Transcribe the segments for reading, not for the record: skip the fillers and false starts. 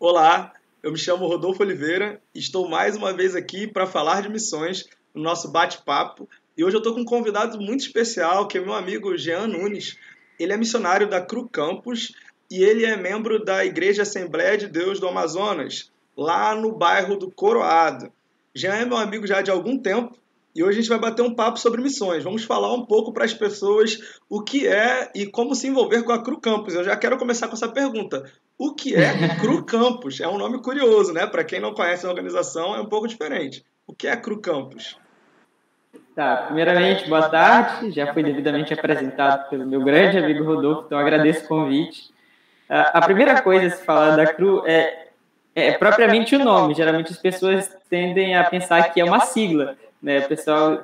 Olá, eu me chamo Rodolfo Oliveira e estou mais uma vez aqui para falar de missões no nosso bate-papo. E hoje eu estou com um convidado muito especial, que é meu amigo Jean Nunes. Ele é missionário da Cru Campus e ele é membro da Igreja Assembleia de Deus do Amazonas, lá no bairro do Coroado. Jean é meu amigo já de algum tempo e hoje a gente vai bater um papo sobre missões. Vamos falar um pouco para as pessoas o que é e como se envolver com a Cru Campus. Eu já quero começar com essa pergunta. O que é Cru Campus? É um nome curioso, né? Para quem não conhece a organização, é um pouco diferente. O que é Cru Campus? Tá, primeiramente, boa tarde. Já fui devidamente apresentado pelo meu grande amigo Rodolfo, então agradeço o convite. A primeira coisa a se falar da CRU é propriamente o nome. Geralmente as pessoas tendem a pensar que é uma sigla, né?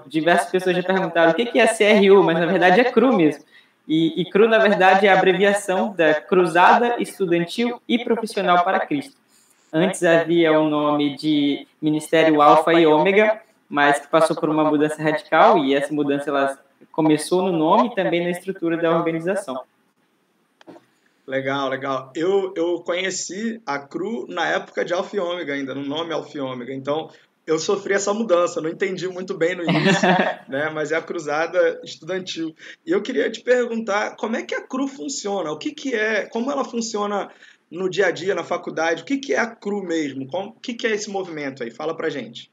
Diversas pessoas já perguntaram o que é CRU, mas na verdade é CRU mesmo. E CRU, na verdade, é a abreviação da Cruzada Estudantil e Profissional para Cristo. Antes havia o nome de Ministério Alfa e Ômega, mas que passou por uma mudança radical, e essa mudança ela começou no nome e também na estrutura da organização. Legal, legal. Eu conheci a Cru na época de Alfa e Ômega ainda, no nome Alfa e Ômega. Então, eu sofri essa mudança, não entendi muito bem no início, né? Mas é a Cruzada Estudantil. E eu queria te perguntar, como é que a Cru funciona? O que que é, como ela funciona no dia a dia, na faculdade? O que que é a Cru mesmo? O que que é esse movimento aí? Fala pra gente.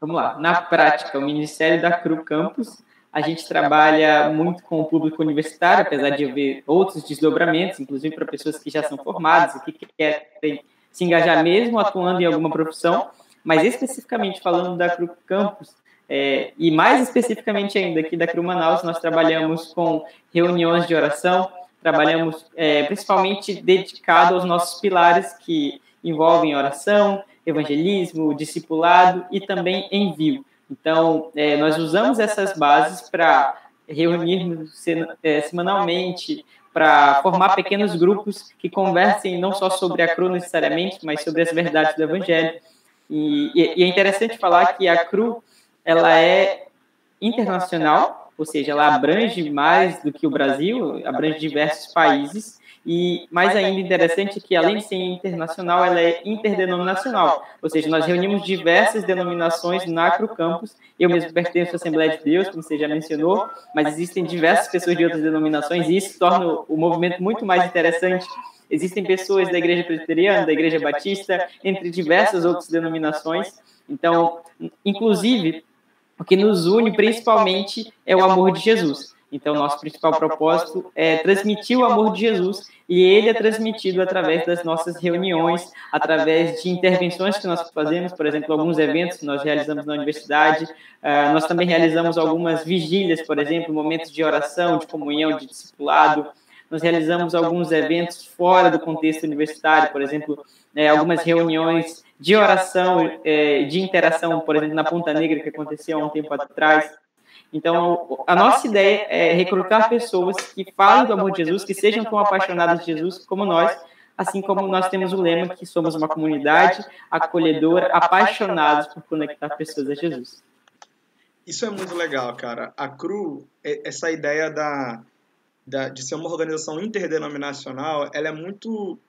Vamos lá. Na prática, o Ministério da CRU Campus, a gente trabalha muito com o público universitário, apesar de haver outros desdobramentos, inclusive para pessoas que já são formadas e que querem se engajar mesmo atuando em alguma profissão, mas especificamente falando da CRU Campus, e mais especificamente ainda aqui da CRU Manaus, nós trabalhamos com reuniões de oração, trabalhamos principalmente dedicado aos nossos pilares que envolvem oração, evangelismo, discipulado e também envio. Então, nós usamos essas bases para reunirmos semanalmente, para formar pequenos grupos que conversem não só sobre a CRU necessariamente, mas sobre as verdades do Evangelho. E é interessante falar que a CRU ela é internacional, ou seja, ela abrange mais do que o Brasil, abrange diversos países, e mais ainda interessante é que, além de ser internacional, ela é interdenominacional, ou seja, nós reunimos diversas denominações na Acro Campus. Eu mesmo pertenço à Assembleia de Deus, como você já mencionou, mas existem diversas pessoas de outras denominações, e isso torna o movimento muito mais interessante. Existem pessoas da Igreja Presbiteriana, da Igreja Batista, entre diversas outras denominações. Então, inclusive, o que nos une principalmente é o amor de Jesus. Então, nosso principal propósito é transmitir o amor de Jesus, e ele é transmitido através das nossas reuniões, através de intervenções que nós fazemos, por exemplo, alguns eventos que nós realizamos na universidade. Nós também realizamos algumas vigílias, por exemplo, momentos de oração, de comunhão, de discipulado. Nós realizamos alguns eventos fora do contexto universitário, por exemplo, algumas reuniões de oração, de interação, por exemplo, na Ponta Negra, que aconteceu há um tempo atrás. Então, a nossa ideia é recrutar pessoas que falem do amor de Jesus, que sejam tão apaixonadas de Jesus como nós, assim como nós temos o lema que somos uma comunidade acolhedora, apaixonados por conectar pessoas a Jesus. Isso é muito legal, cara. A CRU, essa ideia de ser uma organização interdenominacional, ela é muito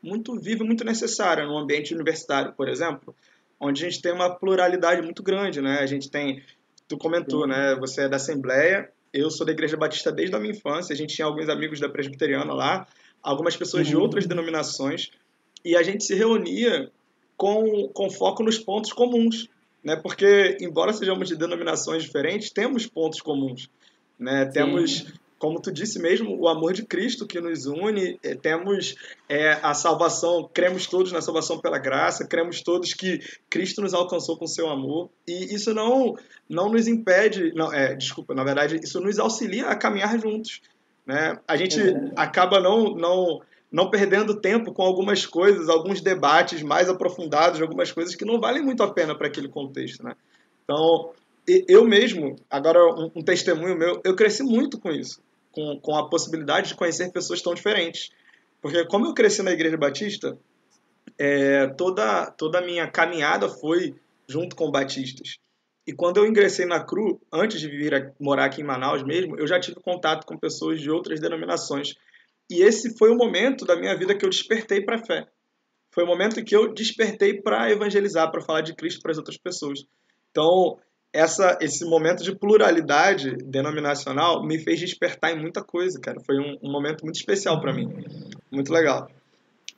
viva e muito necessária no ambiente universitário, por exemplo, onde a gente tem uma pluralidade muito grande, né? A gente tem, tu comentou, né? Você é da Assembleia, eu sou da Igreja Batista desde a minha infância, a gente tinha alguns amigos da Presbiteriana lá, algumas pessoas de outras denominações, e a gente se reunia com foco nos pontos comuns, né? Porque, embora sejamos de denominações diferentes, temos pontos comuns, né? Temos, como tu disse mesmo, o amor de Cristo que nos une, temos a salvação, cremos todos na salvação pela graça, cremos todos que Cristo nos alcançou com seu amor, e isso não nos impede, não, desculpa, na verdade, isso nos auxilia a caminhar juntos, né? A gente acaba não perdendo tempo com algumas coisas, alguns debates mais aprofundados, algumas coisas que não valem muito a pena para aquele contexto, né? Então, eu mesmo, agora um testemunho meu, eu cresci muito com isso, com a possibilidade de conhecer pessoas tão diferentes. Porque como eu cresci na Igreja Batista, toda a minha caminhada foi junto com batistas. E quando eu ingressei na CRU, antes de vir morar aqui em Manaus mesmo, eu já tive contato com pessoas de outras denominações. E esse foi o momento da minha vida que eu despertei para a fé. foi o momento que eu despertei para evangelizar, para falar de Cristo para as outras pessoas. Então, esse momento de pluralidade denominacional me fez despertar em muita coisa, cara. Foi um momento muito especial para mim. Muito legal.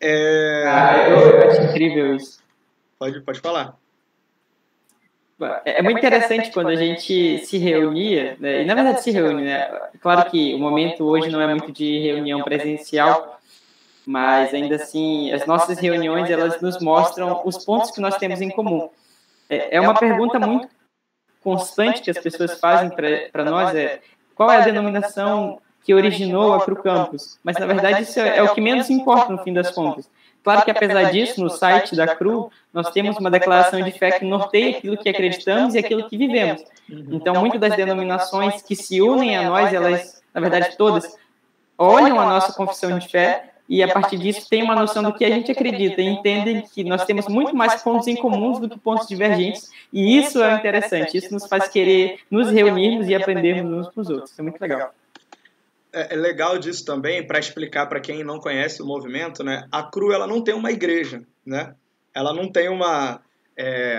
Eu acho incrível isso. Pode falar. É muito interessante quando a gente se reunia, né? E na verdade se reúne, né? Claro que o momento hoje não é muito de reunião presencial, mas ainda assim as nossas reuniões elas nos mostram os pontos que nós temos em comum. É uma pergunta muito constante que as pessoas fazem para nós qual é a denominação que originou a Cru Campus? Mas na verdade isso é o que menos importa no fim das contas. Claro que apesar disso, no site da Cru, nós temos uma declaração de fé que norteia aquilo que acreditamos e aquilo que vivemos. Então, muitas das denominações que se unem a nós, elas, na verdade todas, olham a nossa confissão de fé e a partir disso têm uma noção do que a gente acredita e entendem que nós temos muito mais pontos em comuns do que pontos divergentes e isso é interessante, isso nos faz querer nos reunirmos e aprendermos uns com os outros, isso é muito legal. É legal disso também, para explicar para quem não conhece o movimento, né? A Cru ela não tem uma igreja, né? Ela não tem uma...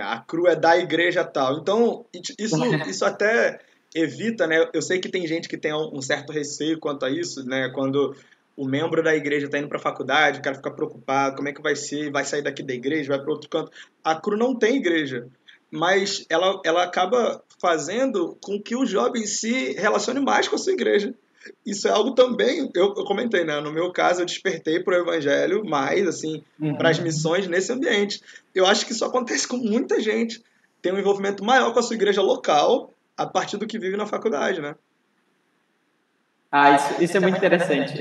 a Cru é da igreja tal. Então, isso até evita, né? Eu sei que tem gente que tem um certo receio quanto a isso, né? Quando o membro da igreja está indo para a faculdade, o cara fica preocupado, como é que vai ser? Vai sair daqui da igreja, vai para outro canto. A Cru não tem igreja, mas ela acaba fazendo com que o jovem se relacione mais com a sua igreja. Isso é algo também, eu comentei, né? No meu caso, eu despertei para o evangelho mais, assim, para as missões nesse ambiente. Eu acho que isso acontece com muita gente. Tem um envolvimento maior com a sua igreja local a partir do que vive na faculdade, né? Isso é muito interessante.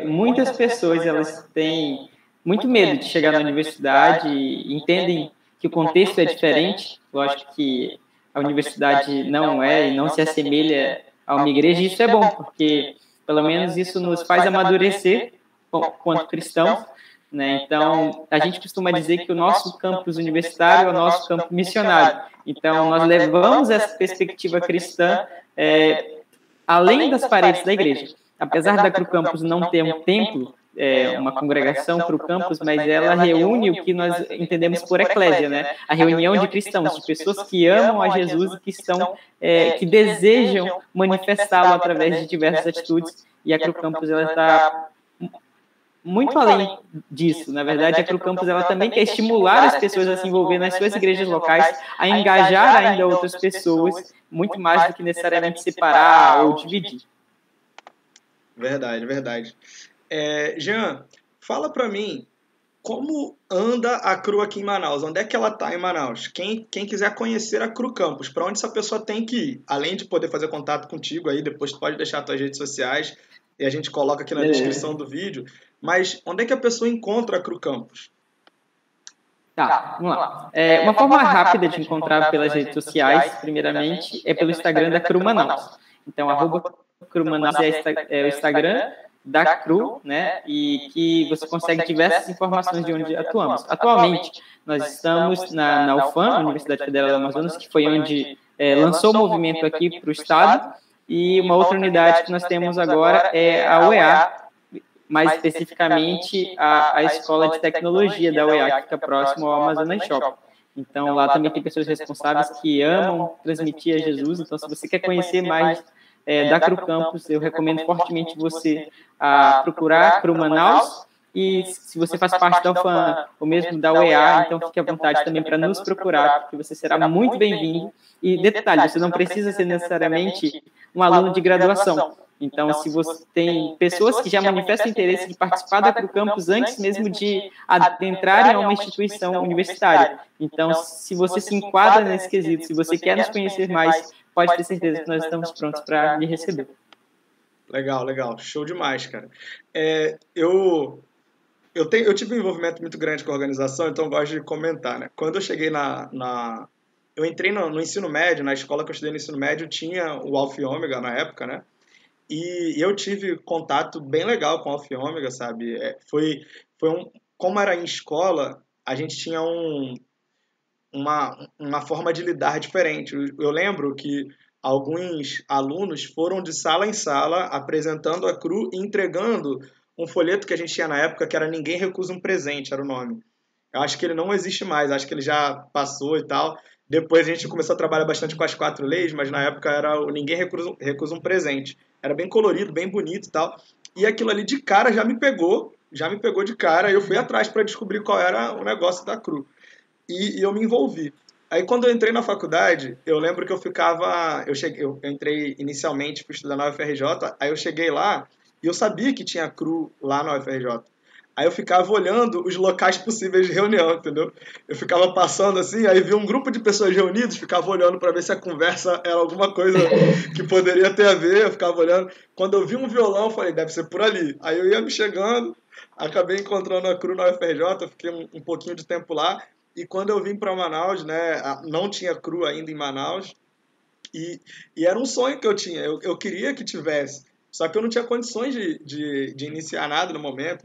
Muitas pessoas elas têm muito medo de chegar na universidade e entendem que o contexto é diferente. Lógico que a universidade não é e não se assemelha a uma igreja, e isso é bom, porque pelo menos isso nos faz amadurecer quanto cristãos, né? Então, a gente costuma dizer que o nosso campus universitário é o nosso campo missionário. Então, nós levamos essa perspectiva cristã além das paredes da igreja. Apesar da Cru Campus não ter um templo, uma congregação Cru Campus, mas ela reúne o que nós entendemos por eclésia, né? A reunião de cristãos, de pessoas que amam a Jesus e que desejam manifestá-lo através de diversas atitudes. E a Cru Campus ela está muito além disso. Na verdade, a Cru Campus ela também quer estimular as pessoas a se envolver nas suas igrejas locais, a engajar ainda outras pessoas, muito mais do que necessariamente separar ou dividir. Verdade, verdade. Jean, fala pra mim, como anda a Cru aqui em Manaus? Onde é que ela tá em Manaus? Quem quiser conhecer a Cru Campus, para onde essa pessoa tem que ir? Além de poder fazer contato contigo aí, depois tu pode deixar as tuas redes sociais e a gente coloca aqui na descrição do vídeo. Mas onde é que a pessoa encontra a Cru Campus? Tá, vamos lá. Uma forma rápida de encontrar pelas redes sociais, primeiramente, é pelo Instagram da Cru Manaus. Então, @Cru Manaus é o Instagram da Cru, né? E que você consegue diversas informações de onde atuamos. Atualmente, nós estamos na UFAM, Universidade Federal do Amazonas, que foi onde lançou o movimento aqui para o estado, e uma outra unidade que nós temos agora é a UEA, mais especificamente a Escola de Tecnologia da UEA, que fica próximo ao Amazonas Shopping. Então, lá também tem pessoas responsáveis que amam transmitir a Jesus. Então, se você quer conhecer mais da Cru Campus, eu recomendo fortemente você procurar Cru Manaus. E se você faz parte da UFAM ou mesmo da UEA, então fique à vontade também para nos procurar, porque você será muito bem-vindo. E detalhe, você não precisa ser necessariamente um aluno de graduação. Então, se você tem pessoas que já manifestam interesse de participar da Cru Campus antes mesmo de adentrarem a uma instituição universitária. Então, se você se enquadra nesse quesito, se você quer nos conhecer mais, pode ter certeza que nós estamos prontos para lhe receber. Legal, legal. Show demais, cara. Eu tive um envolvimento muito grande com a organização, então eu gosto de comentar, né? Quando eu cheguei eu entrei no ensino médio, na escola que eu estudei no ensino médio, tinha o Alfa e Ômega na época, né? E eu tive contato bem legal com o Alfa e Ômega, sabe? Como era em escola, a gente tinha uma forma de lidar diferente. Eu lembro que alguns alunos foram de sala em sala apresentando a Cru e entregando um folheto que a gente tinha na época que era Ninguém Recusa um Presente, era o nome. Eu acho que ele não existe mais, acho que ele já passou e tal. Depois a gente começou a trabalhar bastante com as 4 leis, mas na época era o Ninguém Recusa um Presente. Era bem colorido, bem bonito e tal. E aquilo ali de cara já me pegou de cara, e eu fui atrás para descobrir qual era o negócio da CRU. E eu me envolvi. Aí quando eu entrei na faculdade, eu lembro que eu entrei inicialmente para estudar na UFRJ, aí eu cheguei lá e eu sabia que tinha CRU lá na UFRJ. Aí eu ficava olhando os locais possíveis de reunião, entendeu? Eu ficava passando assim, aí via um grupo de pessoas reunidas, ficava olhando para ver se a conversa era alguma coisa que poderia ter a ver, eu ficava olhando. Quando eu vi um violão, eu falei, deve ser por ali. Aí eu ia me chegando, acabei encontrando a CRU na UFRJ, eu fiquei um pouquinho de tempo lá, e quando eu vim para Manaus, né, não tinha CRU ainda em Manaus, e, e era um sonho que eu tinha, eu queria que tivesse. Só que eu não tinha condições de iniciar nada no momento,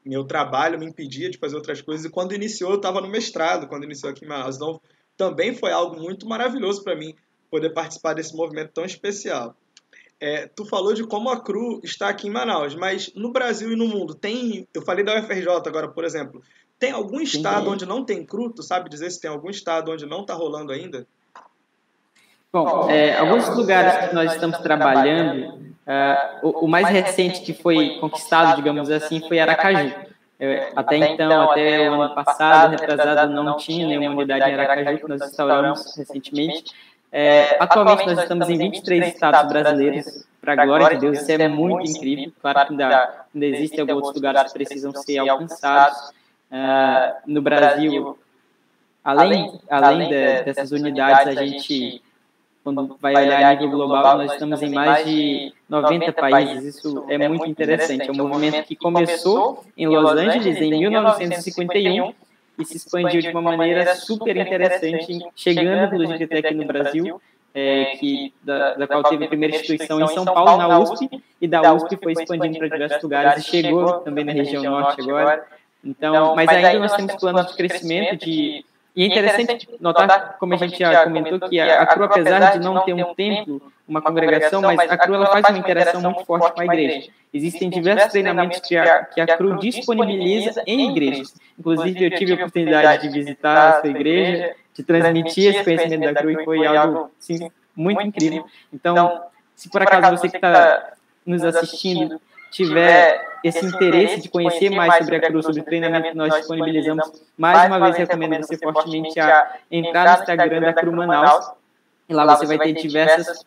meu trabalho me impedia de fazer outras coisas, e quando iniciou, eu estava no mestrado, quando iniciou aqui em Manaus. Então, também foi algo muito maravilhoso para mim poder participar desse movimento tão especial. Tu falou de como a CRU está aqui em Manaus, mas no Brasil e no mundo tem. Eu falei da UFRJ agora, por exemplo. Tem algum estado Sim. onde não tem CRU? Tu sabe dizer se tem algum estado onde não está rolando ainda? Bom, alguns lugares que nós estamos trabalhando, o mais recente que foi conquistado, digamos assim, foi Aracaju. Até então, até o ano passado, retrasado, não tinha nenhuma unidade em Aracaju, que nós instauramos recentemente. Atualmente, nós estamos em 23 estados brasileiros, para a glória de Deus, isso é muito incrível. Claro que ainda existem alguns outros lugares que precisam ser alcançados. No Brasil, além dessas unidades, a gente, quando vai olhar a nível global, nós estamos em mais de 90 países. Isso é muito interessante. É um movimento que começou em Los Angeles em 1951 e se expandiu de uma maneira super interessante, chegando inclusive até aqui no Brasil, da qual teve a primeira instituição em São Paulo, na USP, e da USP foi expandindo para diversos lugares e chegou também na região norte agora. Então, mas ainda nós temos planos de crescimento, e é interessante notar, como a gente já comentou, que a CRU, apesar de não ter um templo, uma congregação, mas a CRU ela faz uma interação muito forte com a igreja. Existem diversos treinamentos que a CRU disponibiliza em igrejas. Inclusive, eu tive a oportunidade de visitar a sua igreja, de transmitir esse conhecimento da CRU, e foi algo assim, muito incrível. Então, se por acaso você que está nos assistindo tiver esse interesse de conhecer mais sobre a CRU, sobre o treinamento que nós disponibilizamos, mais uma vez recomendo você fortemente a entrar no Instagram da CRU Manaus, e lá você vai ter diversas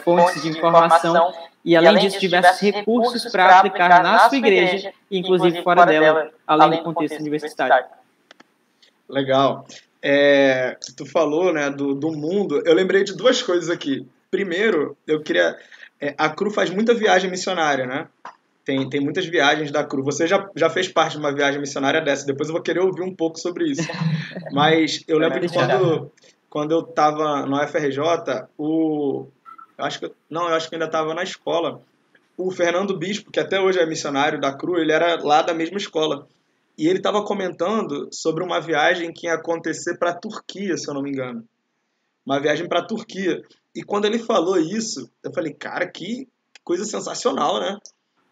fontes de informação e, além disso, diversos recursos para aplicar na sua igreja e, inclusive, fora dela, além do contexto universitário. Legal. Tu falou, né, do mundo. Eu lembrei de duas coisas aqui. Primeiro, eu queria... a CRU faz muita viagem missionária, né? Tem muitas viagens da CRU. Você já fez parte de uma viagem missionária dessa. Depois eu vou querer ouvir um pouco sobre isso. Mas eu lembro que quando eu estava no UFRJ, eu acho que eu ainda estava na escola. O Fernando Bispo, que até hoje é missionário da CRU, ele era lá da mesma escola. E ele estava comentando sobre uma viagem que ia acontecer para a Turquia, se eu não me engano. Uma viagem para a Turquia. E quando ele falou isso, eu falei, cara, que coisa sensacional, né?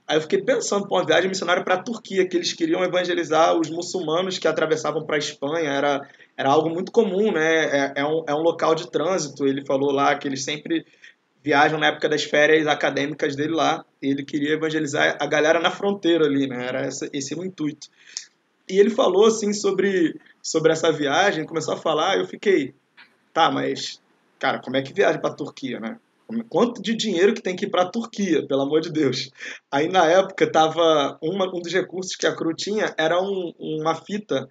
Aí eu fiquei pensando, uma viagem missionária para a Turquia, que eles queriam evangelizar os muçulmanos que atravessavam para a Espanha, era algo muito comum, né? É um local de trânsito, ele falou lá que eles sempre viajam na época das férias acadêmicas dele lá, e ele queria evangelizar a galera na fronteira ali, né? Era esse o intuito. E ele falou, assim, sobre essa viagem, começou a falar, eu fiquei, tá, mas, cara, como é que viaja para a Turquia, né? Quanto de dinheiro que tem que ir para a Turquia, pelo amor de Deus. Aí, na época, tava um dos recursos que a CRU tinha era uma fita.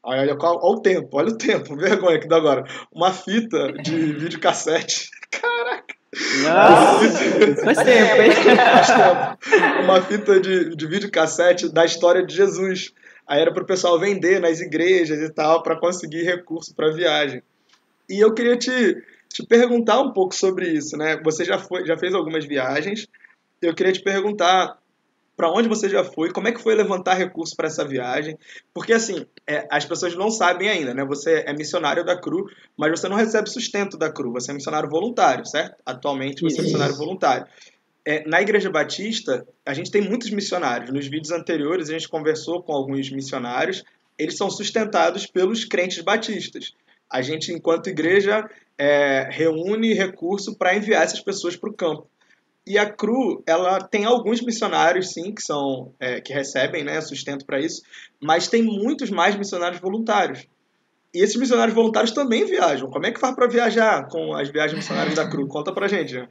Olha o tempo, vergonha que dá agora. Uma fita de videocassete. Caraca! Nossa, faz tempo, hein? Faz tempo. Uma fita de videocassete da história de Jesus. Aí era para o pessoal vender nas igrejas e tal, para conseguir recurso para viagem. E eu queria te perguntar um pouco sobre isso, né? Você já fez algumas viagens. Eu queria te perguntar para onde você já foi, como é que foi levantar recursos para essa viagem? Porque, assim, as pessoas não sabem ainda, né? Você é missionário da CRU, mas você não recebe sustento da CRU. Você é missionário voluntário, certo? Atualmente você é missionário voluntário. Na Igreja Batista, a gente tem muitos missionários. Nos vídeos anteriores, a gente conversou com alguns missionários eles são sustentados pelos crentes batistas. A gente, enquanto igreja, reúne recurso para enviar essas pessoas para o campo. E a CRU, ela tem alguns missionários, sim, que recebem, né, sustento para isso, mas tem muitos mais missionários voluntários. E esses missionários voluntários também viajam. Como é que faz para viajar com as viagens missionárias da CRU? Conta pra gente, né?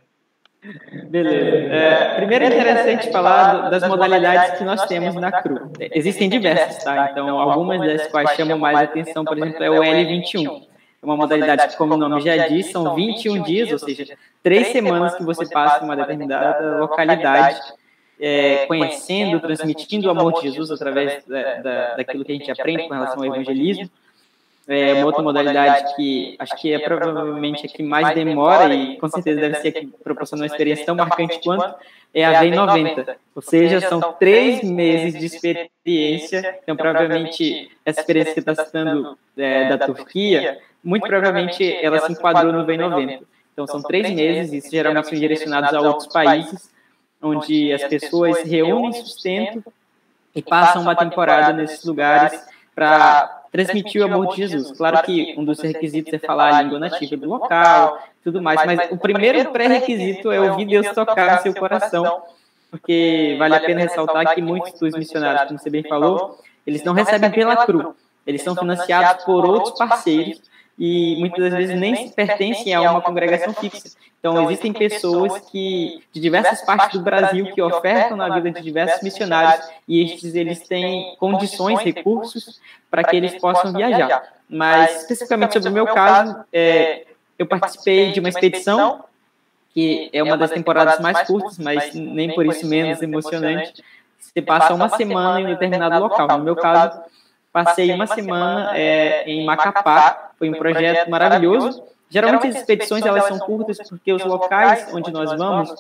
Beleza. Primeiro é interessante falar das modalidades que nós temos na CRU. Existem diversas, tá? Então, algumas das quais chamam mais atenção, por exemplo, é o L21. É uma modalidade que, como o nome já diz, são 21 dias, ou seja, 3 semanas que você passa em uma determinada localidade, conhecendo, transmitindo o amor de Jesus através daquilo que a gente aprende com relação ao evangelismo. Uma outra modalidade que acho que é provavelmente a que mais demora e com certeza deve ser a que proporciona uma experiência tão marcante quanto é a V90. Ou seja, são 3 meses de experiência. Então, provavelmente, essa experiência que você está citando da Turquia, muito provavelmente ela se enquadrou no V90. Então, são 3 meses, e isso geralmente são direcionados a outros países, onde as pessoas reúnem sustento e passam uma temporada nesses lugares para transmitir o amor de Jesus. Claro que um dos requisitos é falar a língua nativa do local, tudo mais, mas o primeiro pré-requisito é ouvir Deus tocar no seu coração, porque vale a pena ressaltar que muitos dos missionários, como você bem falou, eles não recebem pela CRU, eles são financiados por outros parceiros e muitas das vezes nem pertencem a uma congregação fixa. Então, existem pessoas de diversas partes do Brasil que ofertam na vida de diversos missionários e eles têm condições, recursos para que eles possam viajar. Mas, especificamente sobre o meu caso, eu participei de uma expedição que é uma das temporadas mais curtas, mas nem por isso menos emocionante. Você passa uma semana em um determinado local. No meu caso, passei uma semana em Macapá. Foi um projeto maravilhoso. Geralmente as expedições elas são curtas porque os locais onde nós vamos,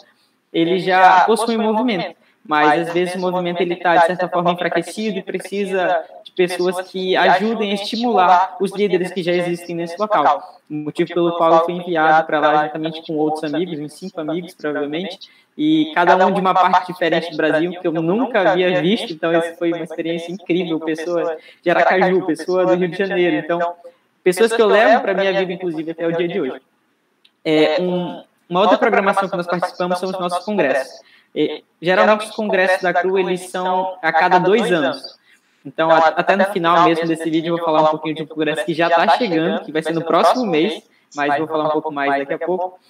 eles já possuem movimento. Mas às vezes o movimento ele está de certa forma enfraquecido e precisa de pessoas que ajudem a estimular os líderes que já existem nesse local. O motivo pelo qual eu fui enviado para lá juntamente com outros amigos, uns 5 amigos provavelmente, e cada um de uma parte diferente do Brasil que eu nunca havia visto. Então essa foi uma experiência incrível. Pessoa de Aracaju, pessoa do Rio de Janeiro. Então pessoas que eu levo para a minha vida, inclusive, até o dia de hoje. Uma outra programação que nós participamos são os nossos congressos. Geralmente, os congressos da CRU, eles são a cada 2 anos. Então, até no final mesmo desse vídeo, eu vou falar um pouquinho de um congresso que já está chegando, que vai ser no próximo mês, mas vou falar um pouco mais daqui a pouco.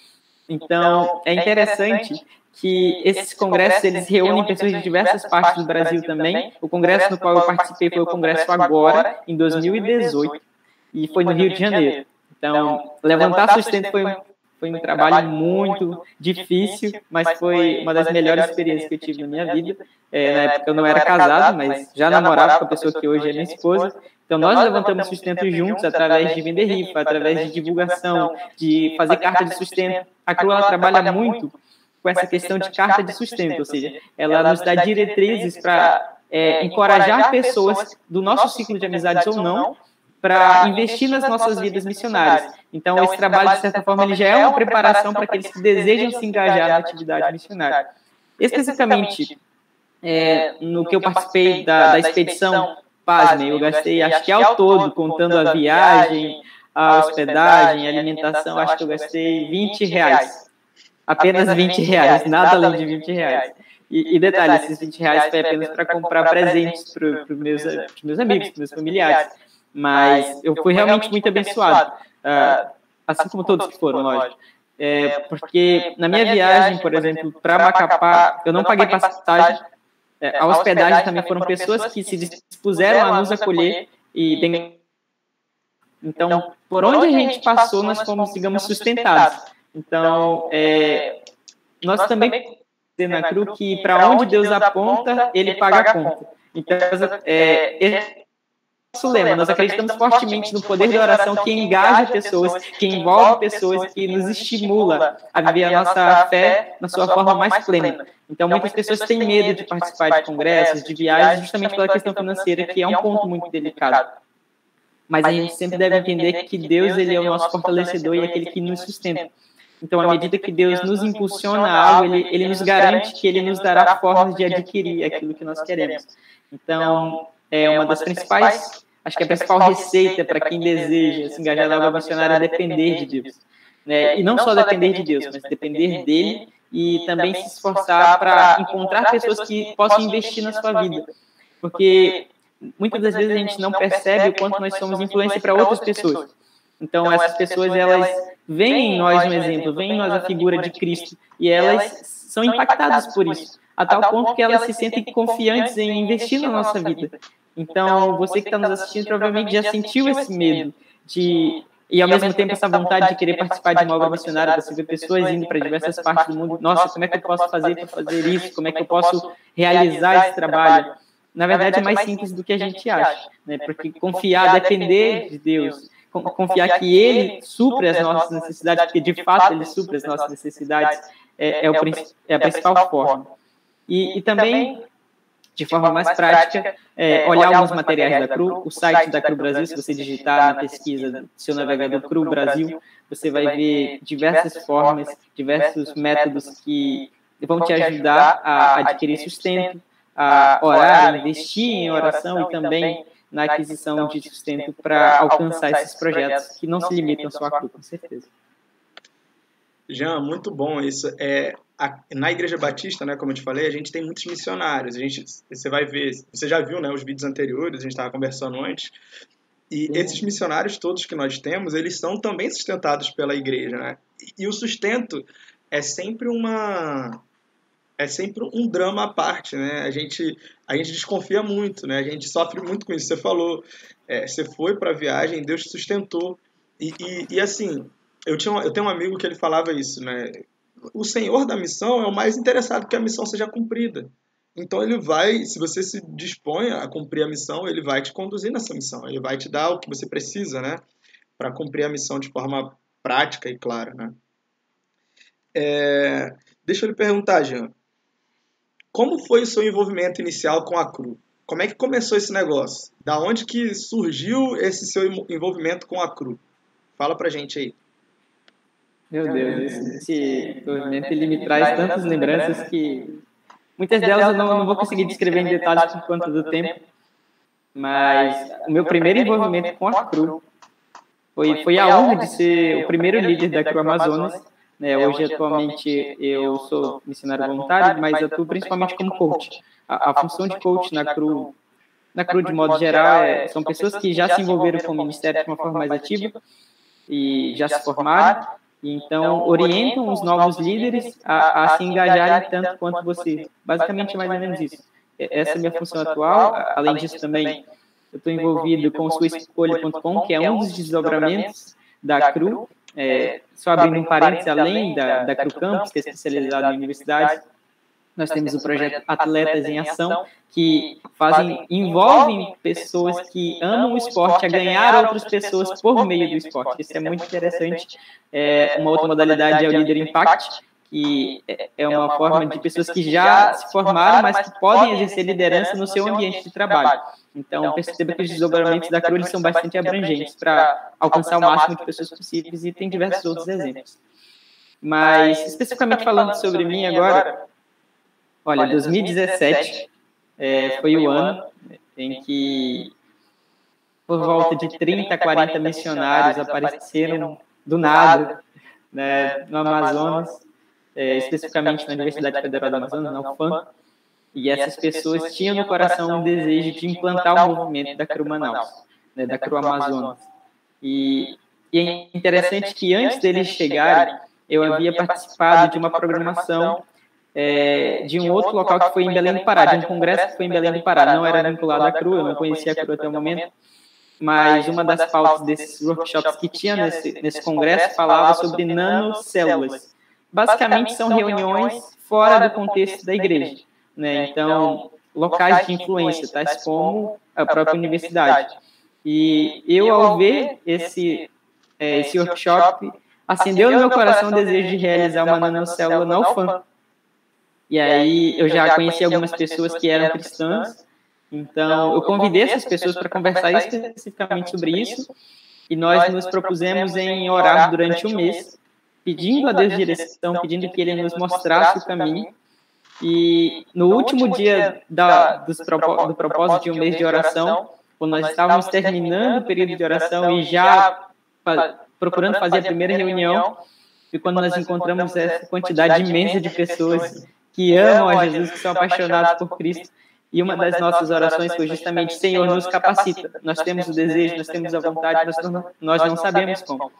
Então, é interessante que esses congressos, eles reúnem pessoas de diversas partes do Brasil também. O congresso no qual eu participei foi o congresso agora, em 2018. E foi no Rio de Janeiro. Então, levantar sustento foi um trabalho muito difícil, mas foi uma das melhores experiências que eu tive na minha vida. Na época eu não era casado, mas já namorava com a pessoa que hoje é minha esposa. Então, nós levantamos sustento juntos através de vender rifa, através de divulgação, de fazer carta de sustento. A CRU ela trabalha muito com essa questão de carta de sustento, ou seja, ela nos dá diretrizes para encorajar pessoas do nosso ciclo de amizades ou não, para investir nas nossas vidas missionárias. Então, esse trabalho, de certa forma, ele já é uma preparação para aqueles que desejam se engajar na atividade missionária. Especificamente, no que eu participei da expedição, pasmem, eu gastei, acho que ao todo, contando a viagem, a hospedagem, a alimentação, acho que eu gastei R$20. Apenas R$20, nada além de R$20. E detalhe, esses R$20 foi apenas para comprar presentes para os meus amigos, para os meus familiares. Mas eu fui realmente muito abençoado, assim como todos que foram, lógico. Porque na minha viagem, por exemplo, para Macapá, eu não paguei passagem. A hospedagem também foram pessoas que se dispuseram a nos acolher. Então, por onde a gente passou, nós fomos, digamos, sustentados. Então, nós também temos na CRU que para onde Deus aponta, Ele paga a conta. Então, nosso lema, nós acreditamos fortemente no poder da oração que engaja pessoas, que envolve pessoas, que nos estimula a viver a nossa fé na sua forma mais plena. Então, muitas pessoas têm medo de participar de congressos, de viagens, justamente pela questão financeira, que é um ponto muito delicado. Mas a gente sempre deve entender que Deus ele é o nosso fortalecedor e aquele que nos sustenta. Então, à medida que Deus nos impulsiona a algo, ele nos garante que Ele nos dará formas de adquirir aquilo que nós queremos. Então, uma das principais acho que a principal receita para quem deseja se engajar na obra missionária é depender de Deus. Né? E não só depender de Deus, mas depender dele e também se esforçar para encontrar pessoas que possam investir na sua vida. Porque muitas das vezes a gente não percebe o quanto nós somos influência para outras pessoas. Então, essas pessoas, elas veem em nós um exemplo, veem em nós a figura de Cristo, e elas são impactadas por isso, a tal ponto que elas se sentem confiantes em investir na nossa vida. Então, você que está nos assistindo provavelmente já sentiu esse medo e ao mesmo tempo essa vontade de querer participar de uma obra missionária, você vê pessoas indo para diversas partes do mundo. Nossa, como é que eu posso fazer para fazer isso? Como é que eu posso realizar esse trabalho? Na verdade, é mais simples do que a gente acha, né? Porque confiar, depender de Deus, confiar que Ele supre as nossas necessidades, porque de fato Ele supre as nossas necessidades, é a principal forma. E também, de forma mais prática, olhar alguns materiais da CRU, o site da CRU Brasil, se você digitar na pesquisa do seu navegador CRU Brasil, você vai ver diversas formas, diversos métodos que vão te ajudar a adquirir sustento, a orar, a investir em oração e também na aquisição de sustento para alcançar esses projetos que não se limitam só à CRU, com certeza. Jean, muito bom isso. Na Igreja Batista, né, como eu te falei, a gente tem muitos missionários. Você vai ver, você já viu, né, os vídeos anteriores, a gente estava conversando antes. E esses missionários todos que nós temos, eles são também sustentados pela igreja, né? E o sustento é sempre um drama à parte, né? A gente desconfia muito, né? A gente sofre muito com isso. Você falou, você foi para a viagem, Deus te sustentou. E assim, eu tenho um amigo que ele falava isso, né? O Senhor da missão é o mais interessado que a missão seja cumprida. Então ele vai, se você se dispõe a cumprir a missão, ele vai te conduzir nessa missão. Ele vai te dar o que você precisa, né? Para cumprir a missão de forma prática e clara, né? Deixa eu lhe perguntar, Jean. Como foi o seu envolvimento inicial com a CRU? Como é que começou esse negócio? Da onde que surgiu esse seu envolvimento com a CRU? Fala pra gente aí. Meu Deus, esse envolvimento ele me traz tantas lembranças que muitas delas eu não vou conseguir descrever em detalhes por conta do tempo, mas o meu primeiro envolvimento com a CRU foi a honra de ser o primeiro líder da CRU Amazonas. Hoje, atualmente, eu sou missionário voluntário, mas atuo principalmente como coach. A função de coach na CRU, de modo geral, são pessoas que já se envolveram com o ministério de uma forma mais ativa e já se formaram, e então orientam os novos líderes a se engajarem tanto quanto você. Basicamente, é mais ou menos isso. Essa é a minha função atual. Além disso, também, eu estou envolvido com o suaescolha.com, que é um dos desdobramentos da CRU. Só abrindo um parênteses, além da CRU Campus, que é especializada em universidades, nós temos o projeto Atletas em Ação, que envolvem pessoas que amam o esporte a ganhar outras pessoas por meio do esporte. Isso é muito interessante. Uma outra modalidade é o Leader Impact, que é uma forma de pessoas que já se formaram, mas que podem exercer liderança no seu ambiente de trabalho. Então, perceba que os desdobramentos da CRU são bastante abrangentes para alcançar o máximo de pessoas possíveis e tem diversos outros exemplos. Mas, especificamente falando sobre mim agora, olha, 2017 foi o ano em que, por volta de 30 a 40 missionários apareceram do nada, né, no Amazonas, especificamente na Universidade Federal do Amazonas, na UFAM, e essas pessoas tinham no coração um desejo de implantar o movimento da CRU Manaus, né, da CRU Amazonas. E é interessante que antes deles chegarem, eu havia participado de uma programação de um outro local que foi em Belém do Pará, de um congresso que foi em Belém do Pará. Não era vinculado à CRU, eu não conhecia a CRU até o momento, mas uma das pautas desses workshops que tinha nesse congresso falava sobre nanocélulas. Basicamente são reuniões fora do contexto da igreja, né? Então, locais de influência, tais como a própria universidade. E eu, ao ver esse workshop, acendeu no meu coração o desejo de realizar uma nanocélula na UFAM. E aí eu já conheci algumas pessoas que eram cristãs, então eu convidei essas pessoas para conversar especificamente sobre isso, e nós nos propusemos em orar durante um mês, pedindo a Deus direção, pedindo que Ele nos mostrasse o caminho. E no último dia do propósito de um mês de oração, quando nós estávamos terminando o período de oração e já procurando fazer a primeira reunião, e quando nós encontramos essa quantidade imensa de pessoas que amam a Jesus, que são apaixonados por Cristo, e uma das nossas orações foi justamente: Senhor, nos capacita. Nós temos o desejo, nós temos a vontade, nós não sabemos como.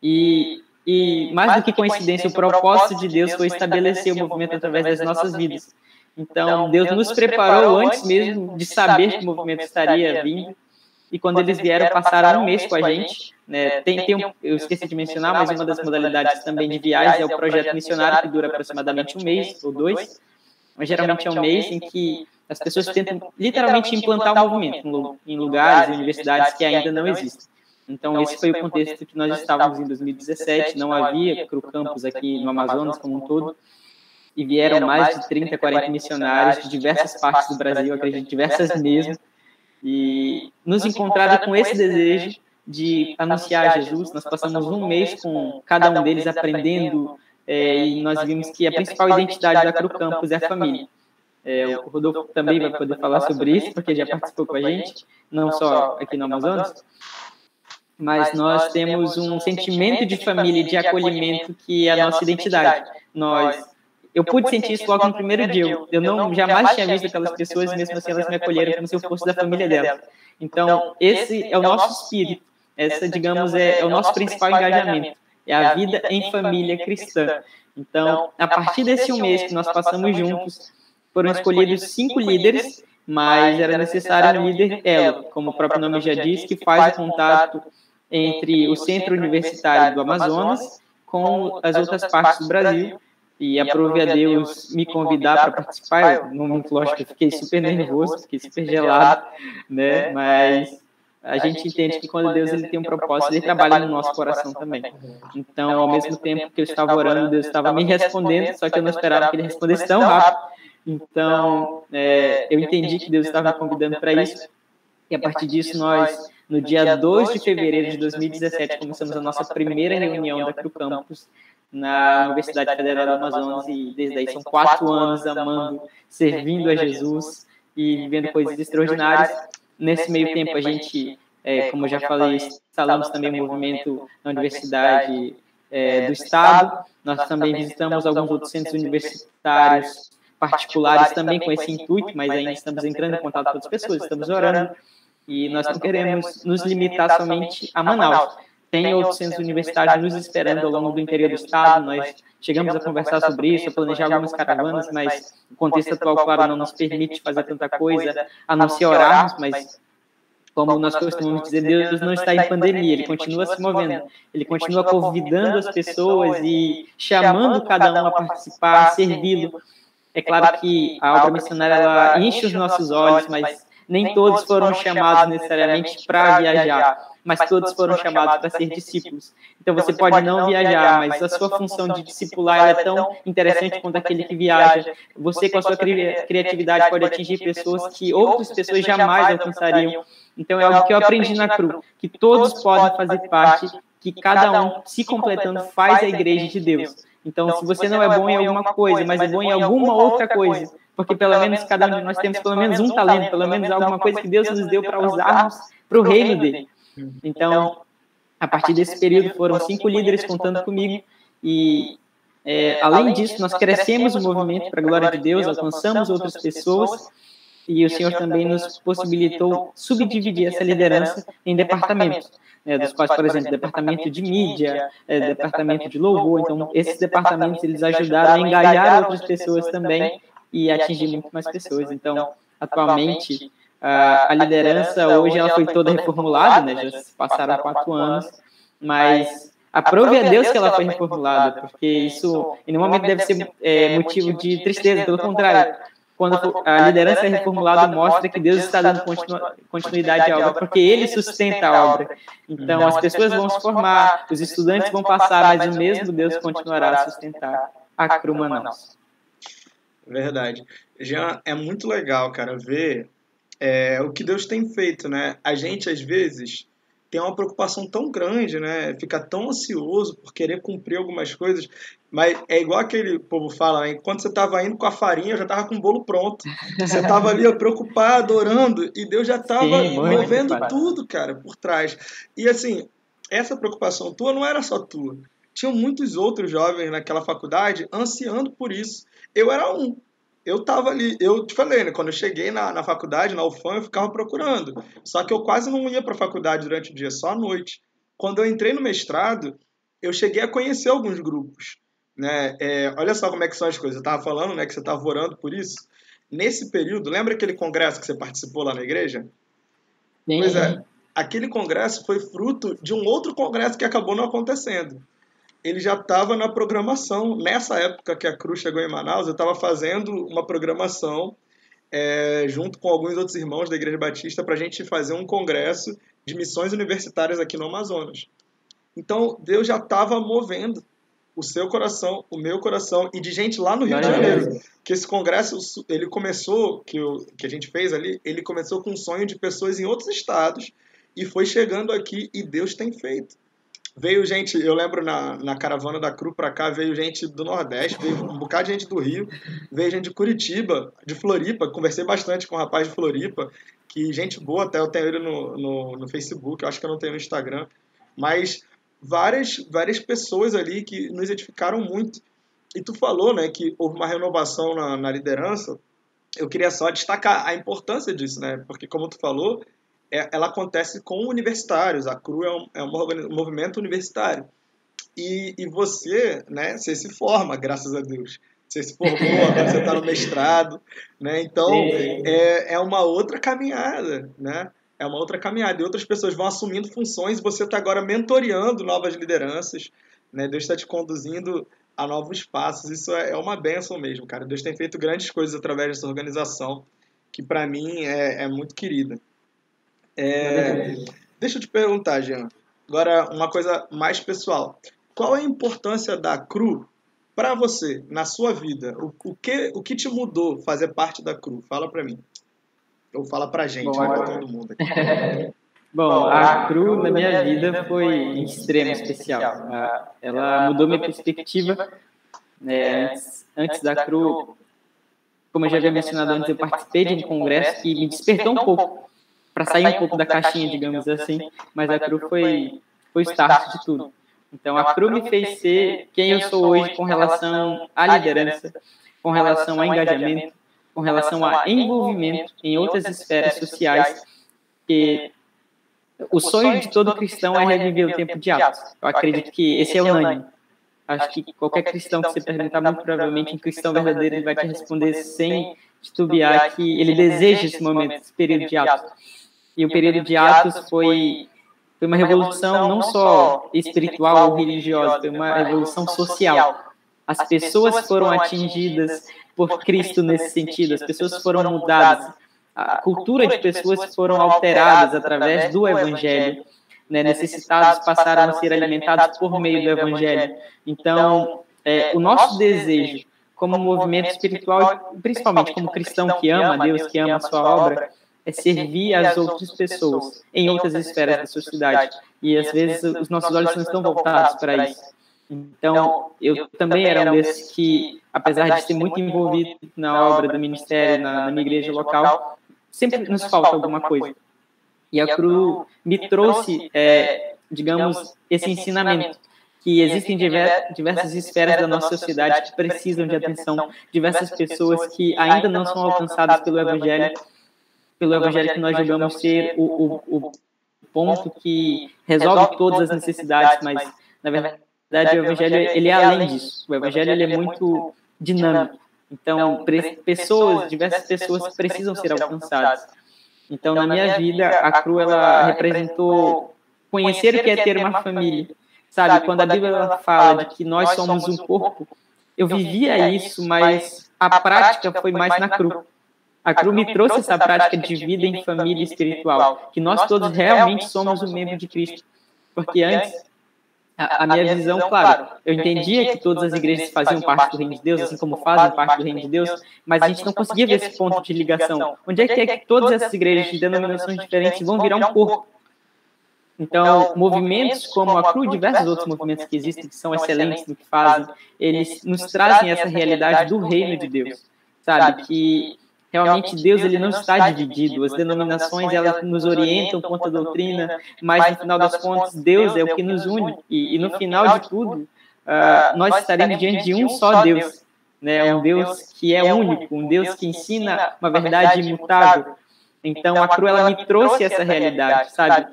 E mais do que coincidência, o propósito de Deus foi estabelecer o movimento através das nossas vidas. Então, Deus nos preparou antes mesmo de saber que o movimento estaria vindo. E quando eles vieram, passaram um mês com a gente. Né? Eu esqueci de mencionar, mas uma das modalidades também de viagens é o projeto missionário, que dura aproximadamente um mês ou 2. Mas geralmente é um mês em que as pessoas tentam literalmente implantar o movimento em lugares e universidades que ainda não existem. Então, esse foi o contexto que nós estávamos em 2017. Não havia Cru Campus aqui no Amazonas como um todo. E vieram mais de 30, 40 missionários de diversas partes do Brasil, acredito, diversas mesmo. E nos encontraram com esse desejo de anunciar Jesus. Nós passamos um mês com cada um deles aprendendo, e nós vimos que a principal identidade da Cru Campus é a família. O Rodolfo também vai poder falar sobre isso, porque já participou com a gente, não só aqui no Amazonas. Mas nós temos um sentimento de família e de acolhimento que é a nossa identidade. Eu pude sentir isso logo no primeiro dia. Eu jamais tinha visto aquelas pessoas, mesmo assim elas me acolheram como se eu fosse da família delas. Então, esse é o nosso espírito. Essa, digamos, é o nosso principal engajamento. É a vida em família cristã. Então, a partir desse um mês que nós passamos juntos, foram escolhidos 5 líderes, mas era necessário um líder elo, como o próprio nome já diz, que faz o contato entre o Centro Universitário do Amazonas com as outras partes do Brasil. E aprove a Deus me convidar para participar. No momento, lógico, eu fiquei super nervoso, fiquei super gelado, né? Mas a gente entende que quando Deus ele tem um propósito, ele trabalha no nosso coração também. Então, ao mesmo tempo que eu estava orando, Deus estava me respondendo, só que eu não esperava que ele respondesse tão rápido. Então, eu entendi que Deus estava me convidando para isso. E a partir disso, nós, no dia 2 de fevereiro de 2017, começamos a nossa primeira reunião da Cru Campus na Universidade Federal do Amazonas, e desde aí são 4 anos amando, servindo a Jesus e vivendo coisas extraordinárias. Nesse meio tempo, a gente, como eu já falei, instalamos também o movimento na Universidade do Estado. Nós também visitamos alguns outros centros universitários particulares também com esse intuito, mas ainda estamos entrando em contato com outras pessoas, estamos orando, e nós não queremos nos limitar somente a Manaus. Tem outros centros universitários nos esperando ao longo do interior do estado. Nós chegamos a conversar sobre isso, a planejar algumas caravanas, mas o contexto atual, claro, não nos permite fazer tanta coisa, a não ser orarmos, mas, como nós costumamos dizer, Deus não está em pandemia, Ele continua se movendo, Ele continua convidando as pessoas e chamando cada um a participar, a servi-lo. É claro que a obra missionária ela enche os nossos olhos, mas nem todos foram chamados necessariamente para viajar, mas todos foram chamados para ser discípulos. Então você pode não viajar, mas a sua função de discipular ela é tão interessante quanto aquele que viaja. Você, com a sua criatividade, pode atingir pessoas que outras pessoas jamais alcançariam. Então é algo que eu aprendi na Cru, que todos podem fazer parte, que cada um, se completando, faz a igreja de Deus. Então, se você não é bom em alguma coisa, mas é bom em alguma outra coisa, porque pelo menos cada um de nós temos pelo menos um talento, pelo menos alguma coisa que Deus nos deu para usarmos para o reino dele. Então, a partir desse período, foram 5 líderes contando comigo, e além disso, nós crescemos o movimento para a glória de Deus, alcançamos outras pessoas, e o Senhor também nos possibilitou subdividir essa liderança em departamentos, dos quais, por exemplo, departamento de mídia, departamento de louvor. Então, esses departamentos eles ajudaram a engajar outras pessoas também e atingir muito mais pessoas. Então, atualmente, a liderança hoje ela foi toda reformulada, né? Já se passaram 4 anos, mas aprove a Deus que ela foi reformulada, porque isso em nenhum momento deve ser motivo de tristeza, pelo contrário. Quando a liderança é reformulada, mostra que Deus está dando continuidade à obra, porque Ele sustenta a obra. Então, as pessoas vão se formar, os estudantes vão passar, mas o mesmo Deus continuará a sustentar a Cru Manaus. Verdade. Jean, é muito legal, cara, ver o que Deus tem feito, né? A gente, às vezes, tem uma preocupação tão grande, né? Fica tão ansioso por querer cumprir algumas coisas, mas é igual aquele povo fala, né? Enquanto você estava indo com a farinha, eu já estava com o bolo pronto. Você estava ali ó, preocupado, orando, e Deus já estava Sim, muito movendo preocupado. tudo, cara, por trás. E assim, essa preocupação tua não era só tua. Tinham muitos outros jovens naquela faculdade ansiando por isso. Eu era um. Eu tava ali, eu te falei, né? Quando eu cheguei na faculdade, na UFAM, eu ficava procurando. Só que eu quase não ia para a faculdade durante o dia, só à noite. Quando eu entrei no mestrado, eu cheguei a conhecer alguns grupos, né? Olha só como é que são as coisas. Eu estava falando, né, que você estava orando por isso. Nesse período, lembra aquele congresso que você participou lá na igreja? Pois é, Sim. aquele congresso foi fruto de um outro congresso que acabou não acontecendo. Ele já estava na programação. Nessa época que a Cruz chegou em Manaus, eu estava fazendo uma programação junto com alguns outros irmãos da Igreja Batista para a gente fazer um congresso de missões universitárias aqui no Amazonas. Então, Deus já estava movendo o seu coração, o meu coração, e de gente lá no Rio de Glória a Janeiro. Que esse congresso, ele começou, que a gente fez ali, ele começou com um sonho de pessoas em outros estados, e foi chegando aqui, e Deus tem feito. Veio gente, eu lembro na caravana da Cru pra cá, veio gente do Nordeste, veio um bocado de gente do Rio, veio gente de Curitiba, de Floripa, conversei bastante com um rapaz de Floripa, que gente boa, até eu tenho ele no Facebook, eu acho que eu não tenho no Instagram, mas várias pessoas ali que nos edificaram muito. E tu falou, né, que houve uma renovação na liderança, eu queria só destacar a importância disso, né, porque como tu falou, ela acontece com universitários. A CRU um movimento universitário. E você, né, você se forma, graças a Deus. Você se formou, agora você está no mestrado. Né? Então, é uma outra caminhada. Né? É uma outra caminhada. E outras pessoas vão assumindo funções e você está agora mentoreando novas lideranças. Né? Deus está te conduzindo a novos passos. Isso é uma bênção mesmo, cara. Deus tem feito grandes coisas através dessa organização, que para mim é muito querida. Deixa eu te perguntar, Jean. Agora, uma coisa mais pessoal. Qual é a importância da CRU para você, na sua vida? O que te mudou fazer parte da CRU? Fala para mim. Ou fala pra gente, Bom, para todo mundo aqui. Bom, a CRU na minha vida foi em extremo especial. Ela mudou minha perspectiva. Antes da CRU, como eu já havia mencionado antes, eu participei de um congresso que me despertou um pouco, para sair um pouco da caixinha, digamos assim, mas a CRU foi o start de tudo. Então, a CRU me fez ser quem eu sou hoje com relação à liderança, com relação a engajamento, com relação a envolvimento em outras esferas sociais, que o sonho de todo cristão é reviver o tempo de Atos. Eu acredito que esse é unânime. Acho que qualquer cristão que você perguntar, muito provavelmente um cristão verdadeiro, ele vai te responder sem titubear que ele deseja esse momento, esse período de Atos. E o período de Atos foi uma revolução não só espiritual ou religiosa, foi uma revolução social. As pessoas foram atingidas por Cristo nesse sentido, as pessoas foram mudadas, a cultura de pessoas foram alteradas através do Evangelho. Necessitados passaram a ser alimentados por meio do Evangelho. Então, o nosso desejo como movimento espiritual, principalmente como cristão que ama a Deus, que ama a sua obra, é servir as outras pessoas em outras esferas da sociedade. E às vezes os nossos olhos não estão voltados para isso. Então, eu também era um desses que, apesar de ser muito envolvido na obra do ministério, na minha igreja local, sempre nos falta alguma coisa. E a CRU me trouxe, digamos, esse ensinamento, que existem diversas esferas da nossa sociedade que precisam de atenção, diversas pessoas que ainda não são alcançadas pelo Evangelho que nós julgamos ser o ponto que resolve todas as necessidades, mas, na verdade, o Evangelho ele é além disso. O Evangelho ele é muito dinâmico. Então, diversas pessoas precisam ser alcançadas. Então, na minha vida, a CRU ela representou conhecer o que é ter uma família. Sabe, quando a Bíblia fala de que nós somos um corpo, eu vivia isso, mas a prática foi mais na CRU. A CRU me trouxe essa prática de vida em família espiritual, que nós todos realmente somos um membro de Cristo. Porque antes, a minha visão, claro, eu entendia que todas as igrejas faziam parte do reino de Deus, assim como fazem parte do reino de Deus, mas a gente não conseguia ver esse ponto de ligação. Onde é que todas essas igrejas de denominações diferentes vão virar um corpo? Então, movimentos como a CRU e diversos outros movimentos que existem, que são excelentes no que fazem, eles nos trazem essa realidade do reino de Deus, sabe? Que realmente Deus ele não está dividido, as denominações elas nos orientam quanto à doutrina, mas no final das contas Deus é o que nos une, e no final de tudo, nós estaremos diante de um só Deus, né? Um Deus que é único, um Deus que ensina uma verdade imutável. Então, a CRU, ela me trouxe essa realidade, sabe?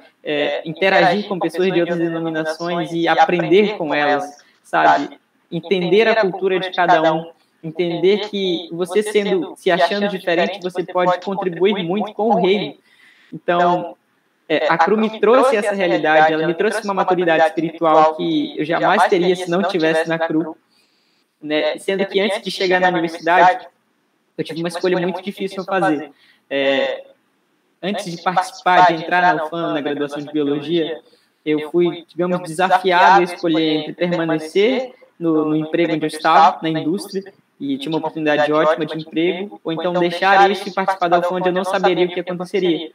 Interagir com pessoas de outras denominações e aprender com elas, sabe? Entender a cultura de cada um, entender que você se achando diferente, você pode contribuir muito com o reino. Então, a CRU me trouxe essa realidade, ela me trouxe uma maturidade espiritual que eu jamais teria se não tivesse na CRU, né? Sendo que antes de chegar na universidade, eu tive uma escolha muito difícil a fazer. Antes de participar, de entrar na UFAM, na graduação de Biologia, eu fui, digamos, desafiado a escolher entre permanecer no emprego onde eu estava, na indústria, e tinha uma oportunidade ótima de emprego, ou então deixar isso e participar da UFAM onde eu não saberia o que aconteceria.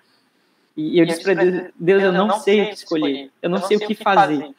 E eu disse para Deus, eu não sei o que escolher, eu não sei o que fazer,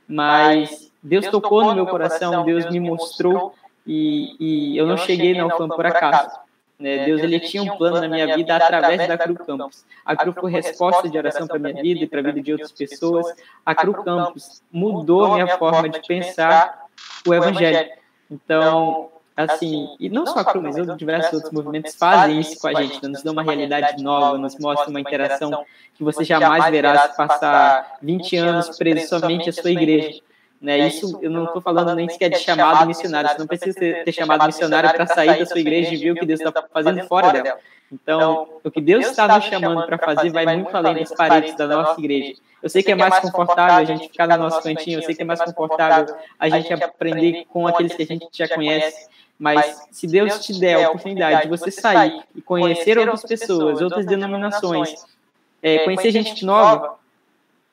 mas Deus tocou no meu coração, Deus me mostrou, e eu não cheguei na UFAM por acaso. Deus ele tinha um plano na minha vida através da CRU Campus. A CRU foi resposta de oração para a minha vida e para a vida de outras pessoas. A CRU Campus mudou a minha forma de pensar o Evangelho. Então, assim, e não só a CRU, mas diversos outros movimentos fazem isso com a gente, nos dão uma realidade nova, nos mostram uma interação que você jamais verá se passar 20 anos preso somente à sua igreja. Isso eu não estou falando nem sequer de chamado missionário, você não precisa ter chamado missionário para sair da sua igreja e ver o que Deus está fazendo fora dela. Então, o que Deus está nos chamando para fazer vai muito além das paredes da nossa igreja. Eu sei que é mais confortável a gente ficar no nosso cantinho, eu sei que é mais confortável a gente aprender com aqueles que a gente já conhece, mas se Deus te der a oportunidade de você sair e conhecer outras pessoas, outras denominações, conhecer gente nova,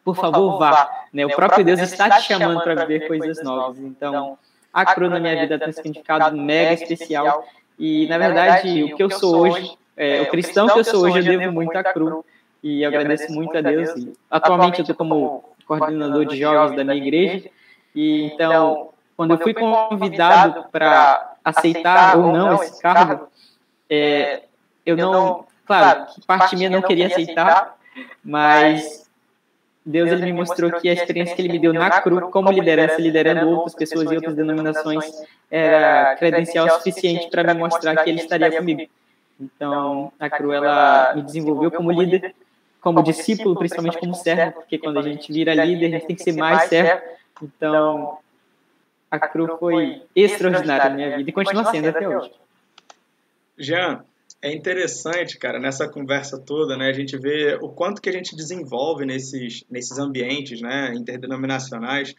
por favor, vá. O próprio Deus está te chamando para viver coisas novas. Então, a CRU na minha vida tem um significado mega especial. E, na verdade, o que eu sou hoje, o cristão que eu sou hoje, eu devo muito à CRU. E eu agradeço muito a Deus. E, atualmente, eu estou como coordenador de jovens da minha igreja. E, então, quando eu fui convidado para aceitar ou não esse cargo, eu não... Claro, parte minha não queria aceitar, mas Deus ele me mostrou que a experiência que ele me deu na CRU, como liderança, liderando outras pessoas e outras denominações, era credencial suficiente para me mostrar que ele estaria comigo. Então, a CRU ela me desenvolveu como líder, como discípulo, principalmente como servo, porque quando a gente vira líder, a gente tem que ser mais servo. Então, a CRU foi extraordinária na minha vida e continua sendo até hoje. Jean, é interessante, cara, nessa conversa toda, né, a gente vê o quanto que a gente desenvolve nesses ambientes, né, interdenominacionais.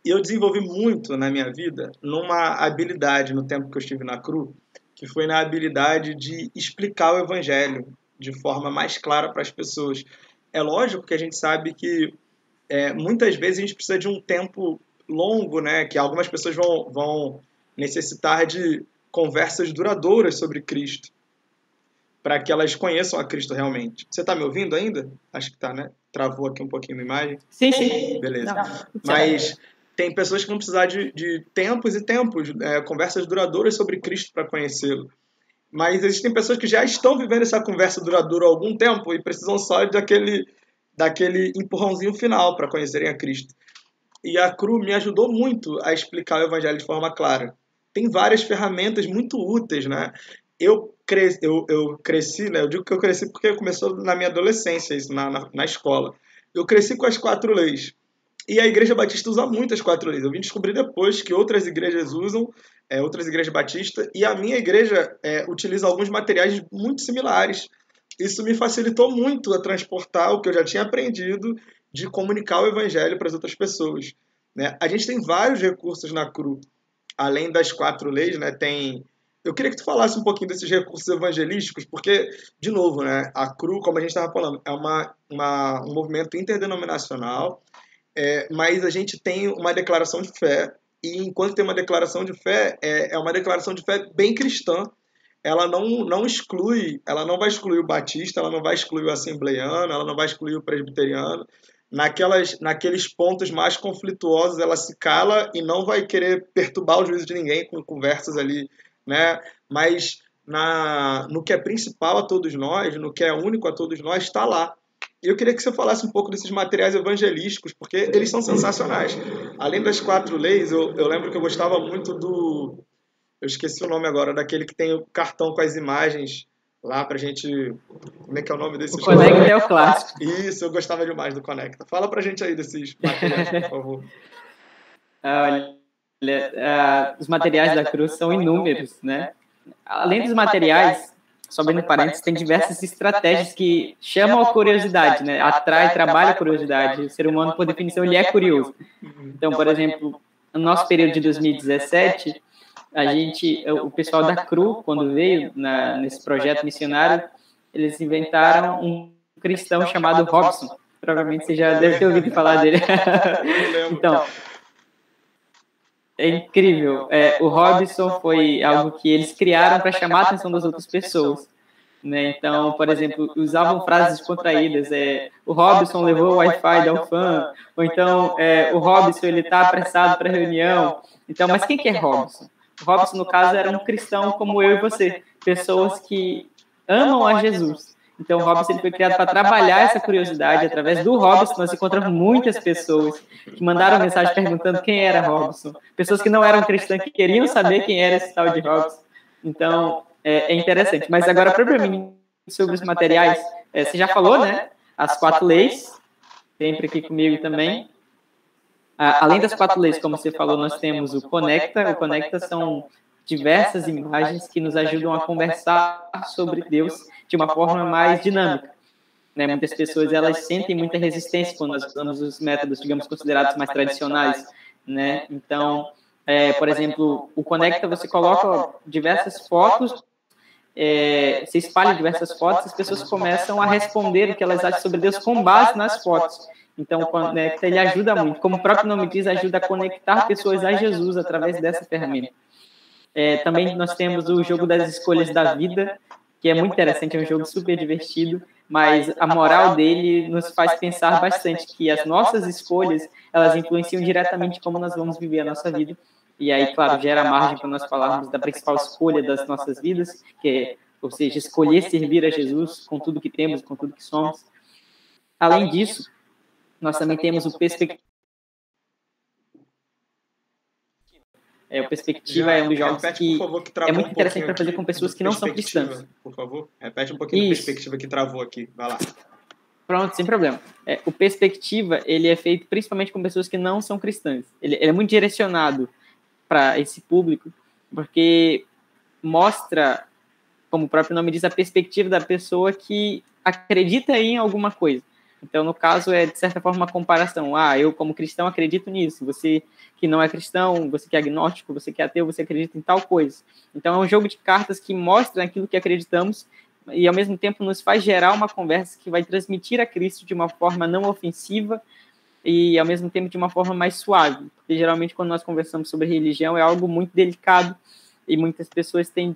E eu desenvolvi muito na minha vida numa habilidade, no tempo que eu estive na CRU, que foi na habilidade de explicar o evangelho de forma mais clara para as pessoas. É lógico que a gente sabe que muitas vezes a gente precisa de um tempo longo, né, que algumas pessoas vão necessitar de conversas duradouras sobre Cristo, para que elas conheçam a Cristo realmente. Você está me ouvindo ainda? Acho que está, né? Travou aqui um pouquinho a imagem. Sim. Beleza. Mas tem pessoas que vão precisar de tempos e tempos, conversas duradouras sobre Cristo para conhecê-lo. Mas existem pessoas que já estão vivendo essa conversa duradoura há algum tempo e precisam só daquele empurrãozinho final para conhecerem a Cristo. E a CRU me ajudou muito a explicar o Evangelho de forma clara. Tem várias ferramentas muito úteis, né? Eu cresci, né? Eu digo que eu cresci porque começou na minha adolescência, isso na escola. Eu cresci com as 4 leis. E a Igreja Batista usa muito as 4 leis. Eu vim descobrir depois que outras igrejas usam, outras igrejas batistas, e a minha igreja utiliza alguns materiais muito similares. Isso me facilitou muito a transportar o que eu já tinha aprendido de comunicar o Evangelho para as outras pessoas, né? A gente tem vários recursos na CRU, além das 4 leis, né? Eu queria que tu falasse um pouquinho desses recursos evangelísticos, porque, de novo, né, a CRU, como a gente estava falando, é um movimento interdenominacional, mas a gente tem uma declaração de fé, e enquanto tem uma declaração de fé, é uma declaração de fé bem cristã. Ela não exclui, ela não vai excluir o batista, ela não vai excluir o assembleiano, ela não vai excluir o presbiteriano, naqueles pontos mais conflituosos, ela se cala e não vai querer perturbar o juízo de ninguém com conversas ali, né? Mas no que é principal a todos nós, no que é único a todos nós, está lá. E eu queria que você falasse um pouco desses materiais evangelísticos, porque eles são sensacionais. Além das 4 leis, eu lembro que eu gostava muito do... Eu esqueci o nome agora, daquele que tem o cartão com as imagens lá pra gente... Como é que é o nome desse? O Conecta é o clássico. Isso, eu gostava demais do Conecta. Fala pra gente aí desses materiais, por favor. Olha, os materiais da cruz são inúmeros, né? Além dos materiais, só abrindo parênteses, tem diversas estratégias que chamam a curiosidade, né? Atrai, trabalha a curiosidade. O ser humano, por definição, ele é curioso. Então, por exemplo, no nosso período de 2017, o pessoal da CRU, quando veio nesse projeto missionário, eles inventaram um cristão chamado Robson. Provavelmente você já deve ter ouvido falar dele. Então, é incrível. O Robson foi algo que eles criaram para chamar a atenção das outras pessoas. Né? Então, por exemplo, usavam frases descontraídas. O Robson levou o Wi-Fi da UFAM. Ou então, o Robson está apressado para a reunião. Então, mas quem que é Robson? O Robson, no caso, era um cristão como eu e você. Pessoas que amam a Jesus. Então, o Robson ele foi criado para trabalhar essa curiosidade. Através do Robson, nós encontramos muitas pessoas que mandaram mensagem perguntando quem era Robson. Pessoas que não eram cristãs, que queriam saber quem era esse tal de Robson. Então, é interessante. Mas agora, propriamente, sobre os materiais, você já falou, né? As 4 leis, sempre aqui comigo também. Além das 4 leis, como você falou, nós temos o Conecta. O Conecta são diversas imagens que nos ajudam a conversar sobre Deus de uma forma mais dinâmica. Né? Muitas pessoas elas sentem muita resistência quando nós usamos os métodos, digamos, considerados mais tradicionais. Né? Então, por exemplo, o Conecta, você coloca diversas fotos, você espalha diversas fotos, as pessoas começam a responder o que elas acham sobre Deus com base nas fotos. Então, o Conecta ele ajuda muito. Como o próprio nome diz, ajuda a conectar pessoas a Jesus através dessa ferramenta. Também nós temos o jogo das escolhas da vida, que é muito interessante, é um jogo super divertido, mas a moral dele nos faz pensar bastante que as nossas escolhas, elas influenciam diretamente como nós vamos viver a nossa vida. E aí, claro, gera margem para nós falarmos da principal escolha das nossas vidas, ou seja, escolher servir a Jesus com tudo que temos, com tudo que somos. Além disso, nós também temos o Perspectiva. O Perspectiva é um dos jogos que é muito interessante para fazer com pessoas que não são cristãs. Por favor, repete um pouquinho a Perspectiva que travou aqui. Vai lá. Pronto, sem problema. O Perspectiva, ele é feito principalmente com pessoas que não são cristãs. Ele é muito direcionado para esse público, porque mostra, como o próprio nome diz, a perspectiva da pessoa que acredita em alguma coisa. Então, no caso, de certa forma, uma comparação. Eu, como cristão, acredito nisso. Você que não é cristão, você que é agnóstico, você que é ateu, você acredita em tal coisa. Então, é um jogo de cartas que mostra aquilo que acreditamos e, ao mesmo tempo, nos faz gerar uma conversa que vai transmitir a Cristo de uma forma não ofensiva e, ao mesmo tempo, de uma forma mais suave. Porque, geralmente, quando nós conversamos sobre religião, é algo muito delicado e muitas pessoas têm...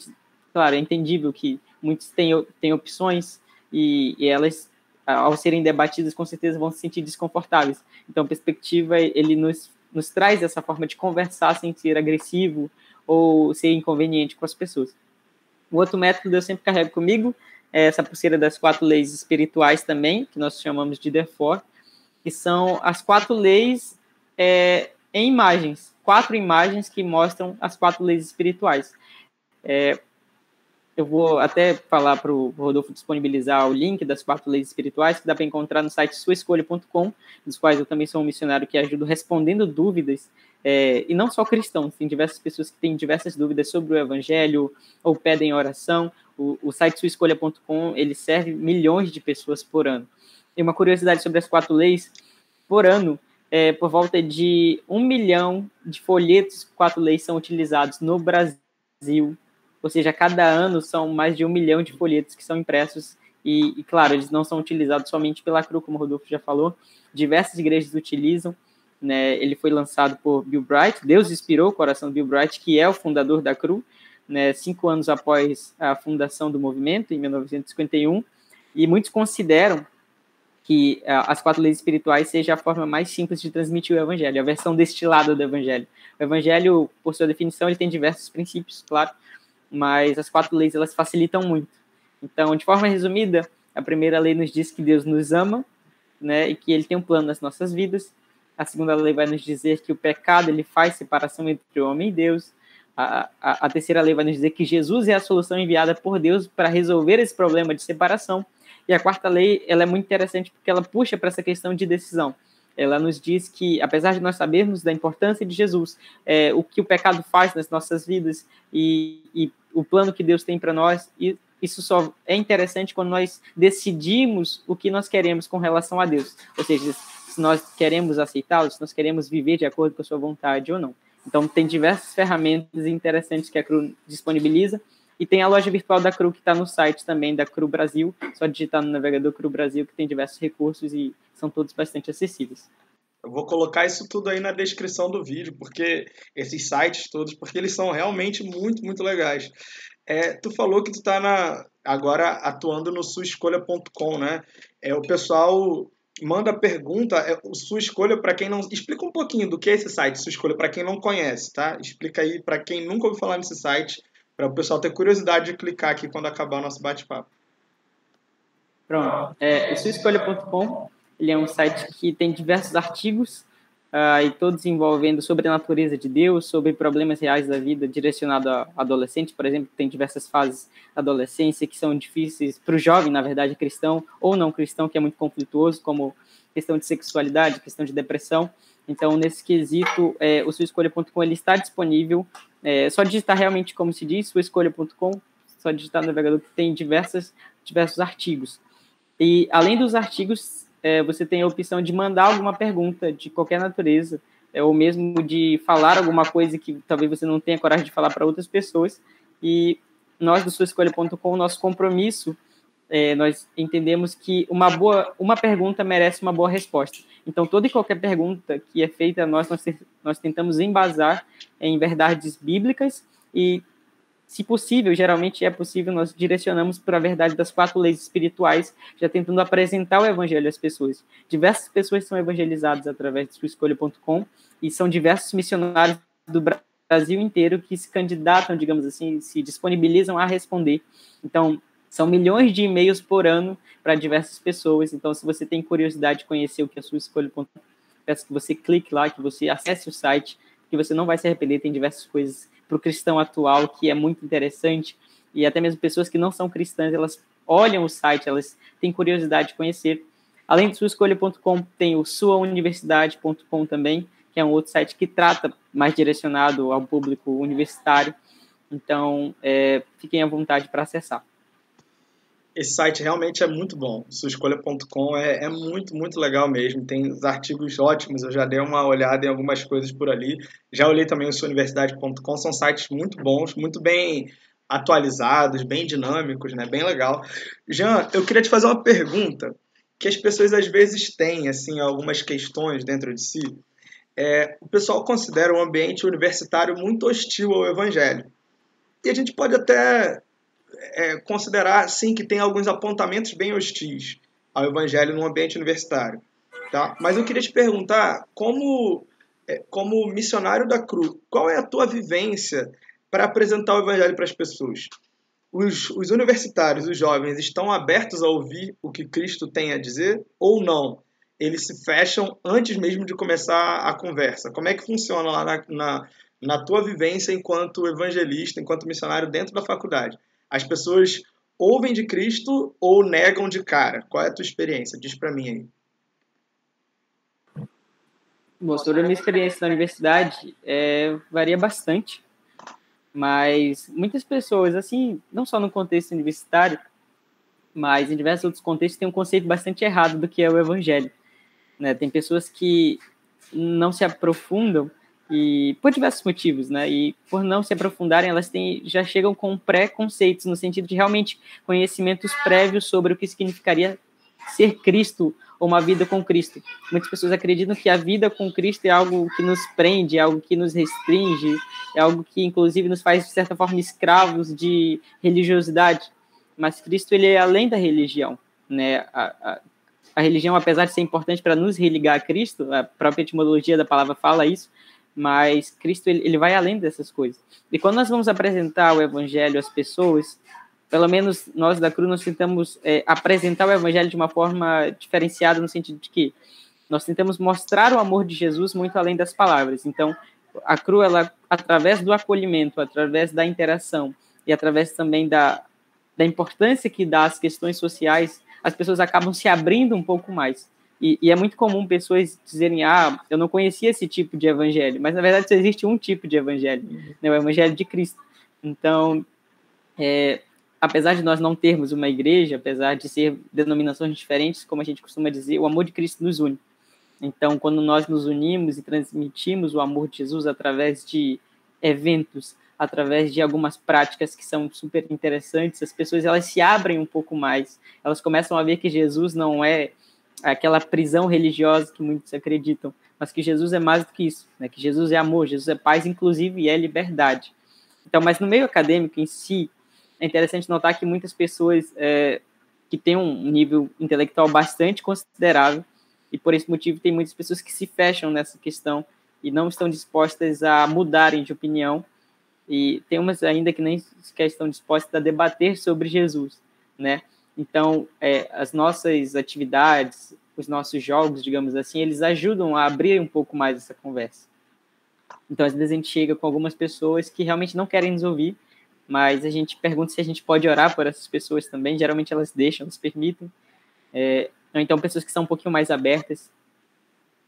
Claro, é entendível que muitos têm opções e elas, ao serem debatidas, com certeza vão se sentir desconfortáveis. Então, a Perspectiva, ele nos traz essa forma de conversar sem ser agressivo ou ser inconveniente com as pessoas. O outro método eu sempre carrego comigo é essa pulseira das 4 leis espirituais também, que nós chamamos de The Four, que são as 4 leis em imagens. 4 imagens que mostram as 4 leis espirituais. Eu vou até falar para o Rodolfo disponibilizar o link das 4 leis espirituais, que dá para encontrar no site suaescolha.com, dos quais eu também sou um missionário que ajudo respondendo dúvidas, e não só cristãos, tem diversas pessoas que têm diversas dúvidas sobre o evangelho ou pedem oração. O site suaescolha.com, ele serve milhões de pessoas por ano. E uma curiosidade sobre as 4 leis, por ano, por volta de 1 milhão de folhetos 4 leis são utilizados no Brasil. Ou seja, cada ano são mais de 1 milhão de folhetos que são impressos e, claro, eles não são utilizados somente pela CRU, como o Rodolfo já falou, diversas igrejas utilizam, né? Ele foi lançado por Bill Bright, Deus inspirou o coração de Bill Bright, que é o fundador da CRU, né? 5 anos após a fundação do movimento, em 1951, e muitos consideram que as 4 leis espirituais seja a forma mais simples de transmitir o evangelho, a versão destilada do evangelho. O evangelho, por sua definição, ele tem diversos princípios, claro, mas as 4 leis, elas facilitam muito. Então, de forma resumida, a primeira lei nos diz que Deus nos ama, né, e que ele tem um plano nas nossas vidas. A segunda lei vai nos dizer que o pecado ele faz separação entre o homem e Deus. A terceira lei vai nos dizer que Jesus é a solução enviada por Deus para resolver esse problema de separação. E a quarta lei, ela é muito interessante porque ela puxa para essa questão de decisão. Ela nos diz que, apesar de nós sabermos da importância de Jesus, o que o pecado faz nas nossas vidas e o plano que Deus tem para nós, e isso só é interessante quando nós decidimos o que nós queremos com relação a Deus. Ou seja, se nós queremos aceitá-lo, se nós queremos viver de acordo com a sua vontade ou não. Então, tem diversas ferramentas interessantes que a CRU disponibiliza. E tem a loja virtual da CRU, que está no site também da CRU Brasil. Só digitar no navegador CRU Brasil, que tem diversos recursos e são todos bastante acessíveis. Eu vou colocar isso tudo aí na descrição do vídeo, porque esses sites todos, porque eles são realmente muito, muito legais. Tu falou que tu está agora atuando no suaescolha.com, né? O pessoal manda pergunta, Sua Escolha, para quem não... Explica um pouquinho do que é esse site, Sua Escolha, para quem não conhece, tá? Explica aí para quem nunca ouviu falar nesse site, para o pessoal ter curiosidade de clicar aqui quando acabar o nosso bate-papo. Pronto. O suaescolha.com, ele é um site que tem diversos artigos, e todos envolvendo sobre a natureza de Deus, sobre problemas reais da vida, direcionado a adolescentes, por exemplo, tem diversas fases da adolescência que são difíceis para o jovem, na verdade, cristão ou não cristão, que é muito conflituoso, como questão de sexualidade, questão de depressão. Então, nesse quesito, o suaescolha.com ele está disponível. Só digitar realmente como se diz, suaescolha.com, só digitar no navegador que tem diversos artigos. E, além dos artigos, você tem a opção de mandar alguma pergunta de qualquer natureza, ou mesmo de falar alguma coisa que talvez você não tenha coragem de falar para outras pessoas. E nós, do suaescolha.com, nosso compromisso, nós entendemos que uma pergunta merece uma boa resposta. Então, toda e qualquer pergunta que é feita a nós tentamos embasar em verdades bíblicas e, se possível, geralmente é possível, nós direcionamos para a verdade das 4 leis espirituais, já tentando apresentar o evangelho às pessoas. Diversas pessoas são evangelizadas através do suaescolha.com e são diversos missionários do Brasil inteiro que se candidatam, digamos assim, se disponibilizam a responder. Então, são milhões de e-mails por ano para diversas pessoas. Então, se você tem curiosidade de conhecer o que é suaescolha.com, peço que você clique lá, que você acesse o site, que você não vai se arrepender, tem diversas coisas para o cristão atual, que é muito interessante, e até mesmo pessoas que não são cristãs, elas olham o site, elas têm curiosidade de conhecer. Além do suaescolha.com, tem o suauniversidade.com também, que é um outro site que trata mais direcionado ao público universitário. Então, fiquem à vontade para acessar. Esse site realmente é muito bom. Suaescolha.com é muito, muito legal mesmo. Tem os artigos ótimos. Eu já dei uma olhada em algumas coisas por ali. Já olhei também o suauniversidade.com. São sites muito bons, muito bem atualizados, bem dinâmicos, né? Bem legal. Jean, eu queria te fazer uma pergunta que as pessoas às vezes têm, assim, algumas questões dentro de si. O pessoal considera o ambiente universitário muito hostil ao evangelho. E a gente pode até considerar, sim, que tem alguns apontamentos bem hostis ao evangelho no ambiente universitário. Tá? Mas eu queria te perguntar, como missionário da CRU, qual é a tua vivência para apresentar o evangelho para as pessoas? Os universitários, os jovens, estão abertos a ouvir o que Cristo tem a dizer ou não? Eles se fecham antes mesmo de começar a conversa. Como é que funciona lá na tua vivência enquanto evangelista, enquanto missionário dentro da faculdade? As pessoas ouvem de Cristo ou negam de cara? Qual é a tua experiência? Diz para mim aí. Bom, sobre a minha experiência na universidade, varia bastante, mas muitas pessoas, assim, não só no contexto universitário, mas em diversos outros contextos, têm um conceito bastante errado do que é o evangelho, né? Tem pessoas que não se aprofundam e por diversos motivos, né? E por não se aprofundarem, elas já chegam com preconceitos, no sentido de realmente conhecimentos prévios sobre o que significaria ser Cristo ou uma vida com Cristo. Muitas pessoas acreditam que a vida com Cristo é algo que nos prende, é algo que nos restringe, é algo que, inclusive, nos faz, de certa forma, escravos de religiosidade. Mas Cristo, ele é além da religião, né? a religião, apesar de ser importante para nos religar a Cristo, a própria etimologia da palavra fala isso, mas Cristo ele vai além dessas coisas. E quando nós vamos apresentar o evangelho às pessoas, pelo menos nós da CRU, nós tentamos apresentar o evangelho de uma forma diferenciada, no sentido de que nós tentamos mostrar o amor de Jesus muito além das palavras. Então, a CRU, ela, através do acolhimento, através da interação e através também da importância que dá às questões sociais, as pessoas acabam se abrindo um pouco mais. E é muito comum pessoas dizerem, eu não conhecia esse tipo de evangelho, mas na verdade só existe um tipo de evangelho, né, o evangelho de Cristo. Então, apesar de nós não termos uma igreja, apesar de ser denominações diferentes, como a gente costuma dizer, o amor de Cristo nos une. Então, quando nós nos unimos e transmitimos o amor de Jesus através de eventos, através de algumas práticas que são super interessantes, as pessoas elas se abrem um pouco mais, elas começam a ver que Jesus não é aquela prisão religiosa que muitos acreditam, mas que Jesus é mais do que isso, né? Que Jesus é amor, Jesus é paz, inclusive, e é liberdade. Então, mas no meio acadêmico em si, é interessante notar que muitas pessoas que têm um nível intelectual bastante considerável, e por esse motivo tem muitas pessoas que se fecham nessa questão e não estão dispostas a mudarem de opinião, e tem umas ainda que nem sequer estão dispostas a debater sobre Jesus, né? Então, as nossas atividades, os nossos jogos, digamos assim, eles ajudam a abrir um pouco mais essa conversa. Então, às vezes a gente chega com algumas pessoas que realmente não querem nos ouvir, mas a gente pergunta se a gente pode orar por essas pessoas também. Geralmente elas deixam, elas permitem. Então, pessoas que são um pouquinho mais abertas,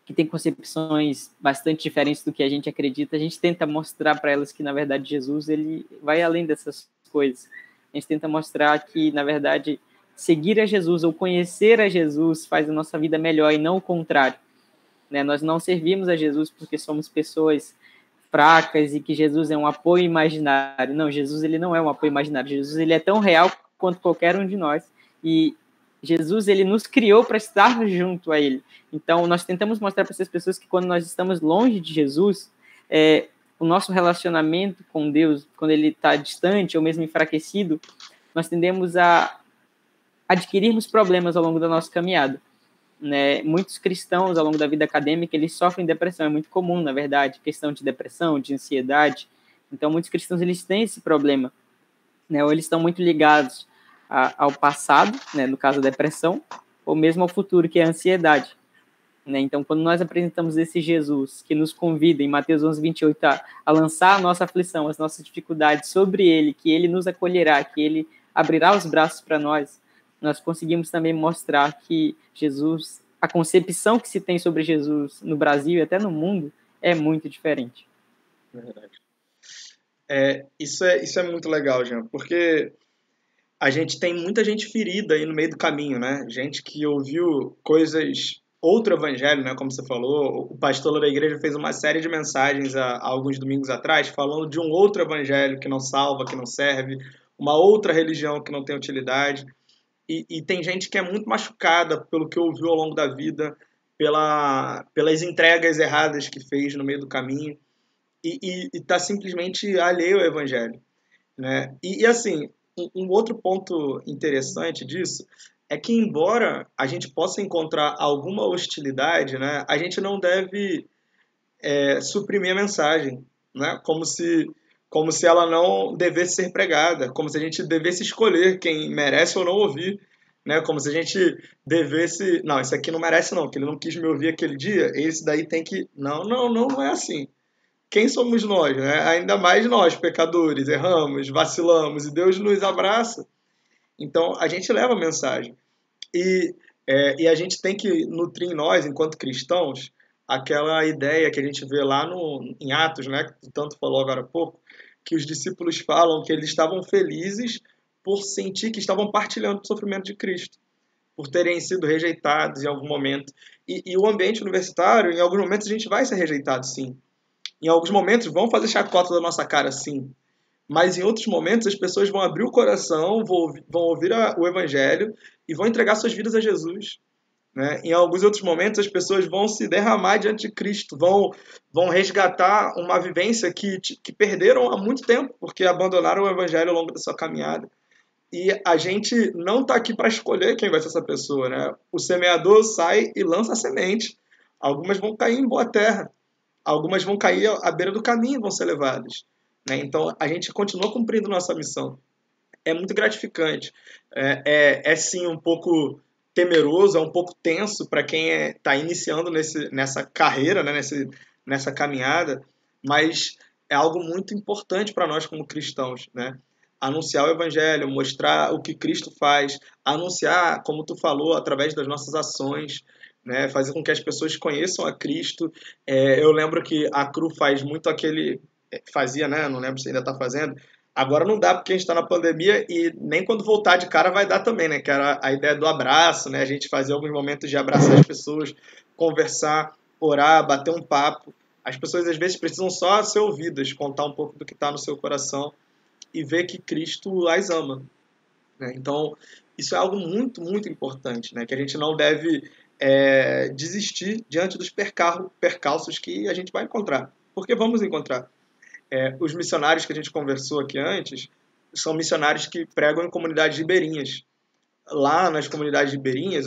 que têm concepções bastante diferentes do que a gente acredita, a gente tenta mostrar para elas que, na verdade, Jesus ele vai além dessas coisas. A gente tenta mostrar que, na verdade, seguir a Jesus ou conhecer a Jesus faz a nossa vida melhor e não o contrário, né? Nós não servimos a Jesus porque somos pessoas fracas e que Jesus é um apoio imaginário. Não, Jesus ele não é um apoio imaginário. Jesus ele é tão real quanto qualquer um de nós, e Jesus ele nos criou para estar junto a ele. Então nós tentamos mostrar para essas pessoas que quando nós estamos longe de Jesus, o nosso relacionamento com Deus, quando ele está distante ou mesmo enfraquecido, nós tendemos a adquirirmos problemas ao longo da nossa caminhada, né? Muitos cristãos, ao longo da vida acadêmica, eles sofrem depressão. É muito comum, na verdade, questão de depressão, de ansiedade. Então, muitos cristãos eles têm esse problema, né? Ou eles estão muito ligados ao passado, né? No caso da depressão, ou mesmo ao futuro, que é a ansiedade, né? Então, quando nós apresentamos esse Jesus que nos convida, em Mateus 11:28, a lançar a nossa aflição, as nossas dificuldades sobre ele, que ele nos acolherá, que ele abrirá os braços para nós, nós conseguimos também mostrar que Jesus, a concepção que se tem sobre Jesus no Brasil e até no mundo é muito diferente. Verdade. Isso é muito legal, Jean, porque a gente tem muita gente ferida aí no meio do caminho, né? Gente que ouviu coisas, outro evangelho, né? Como você falou, o pastor lá da igreja fez uma série de mensagens há alguns domingos atrás falando de um outro evangelho que não salva, que não serve, uma outra religião que não tem utilidade. E tem gente que é muito machucada pelo que ouviu ao longo da vida, pelas entregas erradas que fez no meio do caminho, e está simplesmente alheio ao evangelho, né? E assim, um outro ponto interessante disso é que, embora a gente possa encontrar alguma hostilidade, né, a gente não deve suprimir a mensagem, né? Como se ela não devesse ser pregada, como se a gente devesse escolher quem merece ou não ouvir, né? Como se a gente devesse, não, isso aqui não merece não, que ele não quis me ouvir aquele dia, esse daí tem que, não é assim. Quem somos nós, né? Ainda mais nós, pecadores, erramos, vacilamos, e Deus nos abraça. Então a gente leva a mensagem. E a gente tem que nutrir em nós, enquanto cristãos, aquela ideia que a gente vê lá em Atos, né, que tu tanto falou agora há pouco, que os discípulos falam que eles estavam felizes por sentir que estavam partilhando o sofrimento de Cristo, por terem sido rejeitados em algum momento. E o ambiente universitário, em alguns momentos a gente vai ser rejeitado, sim. Em alguns momentos vão fazer chacota da nossa cara, sim. Mas em outros momentos as pessoas vão abrir o coração, vão ouvir o evangelho e vão entregar suas vidas a Jesus, né? Em alguns outros momentos as pessoas vão se derramar diante de Cristo, vão resgatar uma vivência que perderam há muito tempo, porque abandonaram o evangelho ao longo da sua caminhada. E a gente não está aqui para escolher quem vai ser essa pessoa, né? O semeador sai e lança a semente. Algumas vão cair em boa terra, algumas vão cair à beira do caminho e vão ser levadas, né? Então a gente continua cumprindo nossa missão. É muito gratificante. É sim um pouco temeroso, é um pouco tenso para quem está iniciando nessa carreira, né? Nessa caminhada, mas é algo muito importante para nós como cristãos, né? Anunciar o evangelho, mostrar o que Cristo faz, anunciar, como tu falou, através das nossas ações, né? Fazer com que as pessoas conheçam a Cristo. Eu lembro que a CRU faz muito fazia, né? Não lembro se ainda está fazendo. Agora não dá porque a gente está na pandemia e nem quando voltar de cara vai dar também, né? Que era a ideia do abraço, né? A gente fazer alguns momentos de abraçar as pessoas, conversar, orar, bater um papo. As pessoas às vezes precisam só ser ouvidas, contar um pouco do que está no seu coração e ver que Cristo as ama, né? Então, isso é algo muito, muito importante, né? Que a gente não deve desistir diante dos percalços que a gente vai encontrar. Porque vamos encontrar. Os missionários que a gente conversou aqui antes são missionários que pregam em comunidades ribeirinhas. Lá nas comunidades ribeirinhas,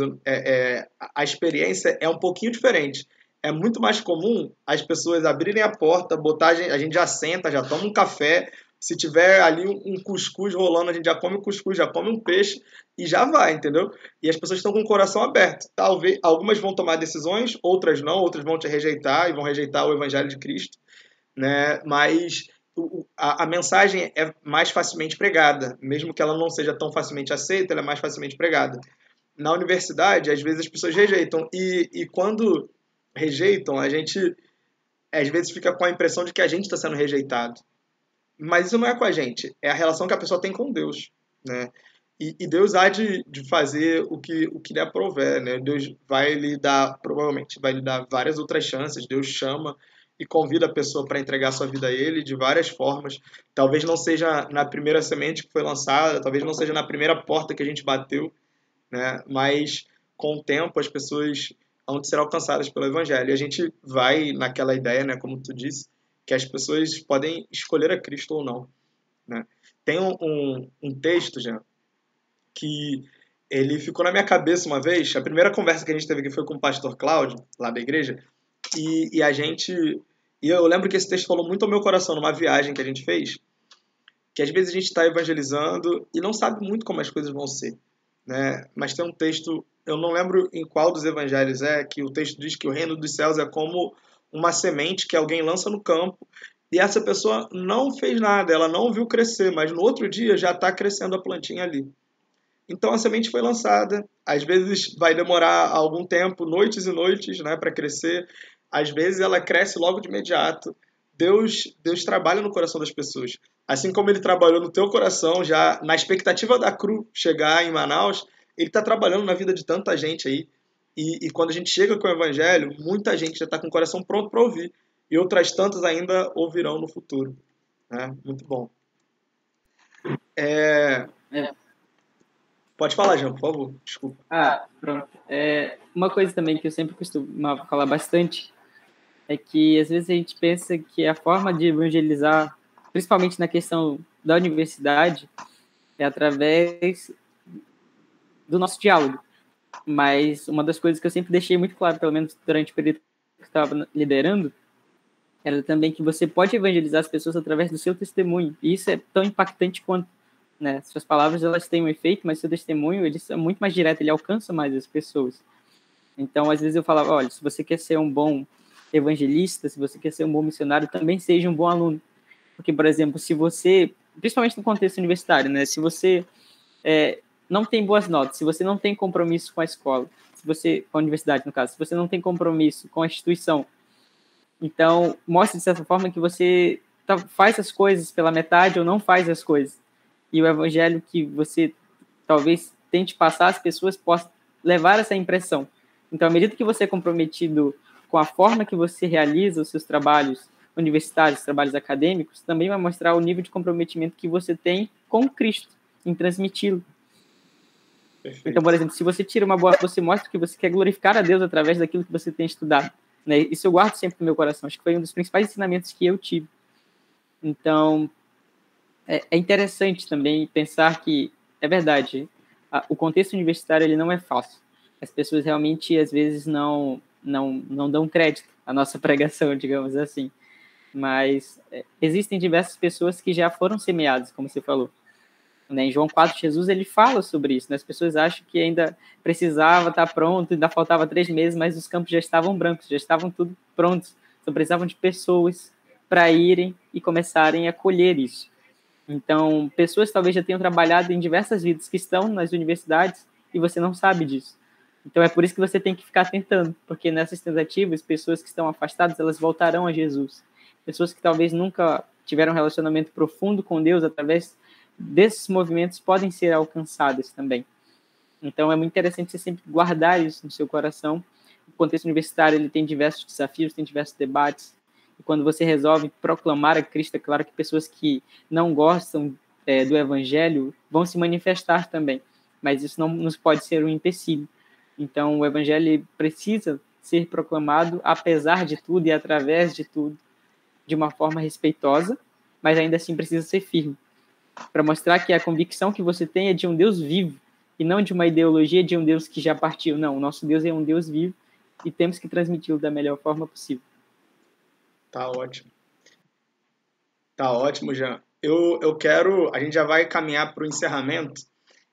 a experiência é um pouquinho diferente. É muito mais comum as pessoas abrirem a porta, botar a gente já senta, já toma um café. Se tiver ali um cuscuz rolando, a gente já come o cuscuz, já come um peixe e já vai, entendeu? E as pessoas estão com o coração aberto. Talvez algumas vão tomar decisões, outras não, outras vão te rejeitar e vão rejeitar o evangelho de Cristo, né? Mas a mensagem é mais facilmente pregada, mesmo que ela não seja tão facilmente aceita, ela é mais facilmente pregada. Na universidade, às vezes as pessoas rejeitam, e quando rejeitam, a gente às vezes fica com a impressão de que a gente está sendo rejeitado. Mas isso não é com a gente, é a relação que a pessoa tem com Deus, né? E Deus há de fazer o que lhe aprouver, né? Deus vai lhe dar, provavelmente, vai lhe dar várias outras chances. Deus chama e convida a pessoa para entregar sua vida a Ele de várias formas. Talvez não seja na primeira semente que foi lançada, talvez não seja na primeira porta que a gente bateu, né? Mas com o tempo as pessoas vão ser alcançadas pelo Evangelho. E a gente vai naquela ideia, né? Como tu disse, que as pessoas podem escolher a Cristo ou não, né? Tem um texto, já que ele ficou na minha cabeça uma vez. A primeira conversa que a gente teve aqui foi com o pastor Cláudio, lá da igreja, e a gente. E eu lembro que esse texto falou muito ao meu coração numa viagem que a gente fez, que às vezes a gente está evangelizando e não sabe muito como as coisas vão ser, né? Mas tem um texto, eu não lembro em qual dos evangelhos que o texto diz que o reino dos céus é como uma semente que alguém lança no campo e essa pessoa não fez nada, ela não viu crescer, mas no outro dia já está crescendo a plantinha ali. Então a semente foi lançada, às vezes vai demorar algum tempo, noites e noites, né, para crescer. Às vezes ela cresce logo de imediato. Deus trabalha no coração das pessoas. Assim como ele trabalhou no teu coração, já na expectativa da CRU chegar em Manaus, ele está trabalhando na vida de tanta gente aí. E quando a gente chega com o evangelho, muita gente já está com o coração pronto para ouvir. E outras tantas ainda ouvirão no futuro, né? Muito bom. Pode falar, Jean, por favor. Desculpa. Pronto. Uma coisa também que eu sempre costumo falar bastante é que às vezes a gente pensa que a forma de evangelizar, principalmente na questão da universidade, é através do nosso diálogo. Mas uma das coisas que eu sempre deixei muito claro, pelo menos durante o período que eu estava liderando, era também que você pode evangelizar as pessoas através do seu testemunho. E isso é tão impactante quanto, né? Suas palavras, elas têm um efeito, mas seu testemunho, ele é muito mais direto, ele alcança mais as pessoas. Então, às vezes eu falava, olha, se você quer ser um bom evangelista, se você quer ser um bom missionário, também seja um bom aluno. Porque, por exemplo, se você, principalmente no contexto universitário, né? Se você não tem boas notas, se você não tem compromisso com a escola, com a universidade, no caso, se você não tem compromisso com a instituição, então, mostre de certa forma que você faz as coisas pela metade ou não faz as coisas. E o evangelho que você talvez tente passar, as pessoas possam levar essa impressão. Então, à medida que você é comprometido com a forma que você realiza os seus trabalhos universitários, trabalhos acadêmicos, também vai mostrar o nível de comprometimento que você tem com Cristo, em transmiti-lo. Perfeito. Então, por exemplo, se você tira uma boa, você mostra que você quer glorificar a Deus através daquilo que você tem estudado, né? Isso eu guardo sempre no meu coração. Acho que foi um dos principais ensinamentos que eu tive. Então, é interessante também pensar que é verdade. O contexto universitário ele não é fácil. As pessoas realmente, às vezes, não dão crédito à nossa pregação, digamos assim. Mas existem diversas pessoas que já foram semeadas, como você falou. Né? Em João 4, Jesus ele fala sobre isso. Né? As pessoas acham que ainda precisava estar pronto, ainda faltava 3 meses, mas os campos já estavam brancos, já estavam tudo prontos. Só precisavam de pessoas para irem e começarem a colher isso. Então, pessoas talvez já tenham trabalhado em diversas vidas que estão nas universidades e você não sabe disso. Então, é por isso que você tem que ficar tentando, porque nessas tentativas, pessoas que estão afastadas, elas voltarão a Jesus. Pessoas que talvez nunca tiveram um relacionamento profundo com Deus, através desses movimentos, podem ser alcançadas também. Então, é muito interessante você sempre guardar isso no seu coração. O contexto universitário ele tem diversos desafios, tem diversos debates. E quando você resolve proclamar a Cristo, é claro que pessoas que não gostam do Evangelho vão se manifestar também. Mas isso não nos pode ser um empecilho. Então, o Evangelho precisa ser proclamado, apesar de tudo e através de tudo, de uma forma respeitosa, mas ainda assim precisa ser firme, para mostrar que a convicção que você tem é de um Deus vivo, e não de uma ideologia de um Deus que já partiu. Não, o nosso Deus é um Deus vivo, e temos que transmiti-lo da melhor forma possível. Tá ótimo. Tá ótimo, Jean. Eu quero. A gente já vai caminhar para o encerramento.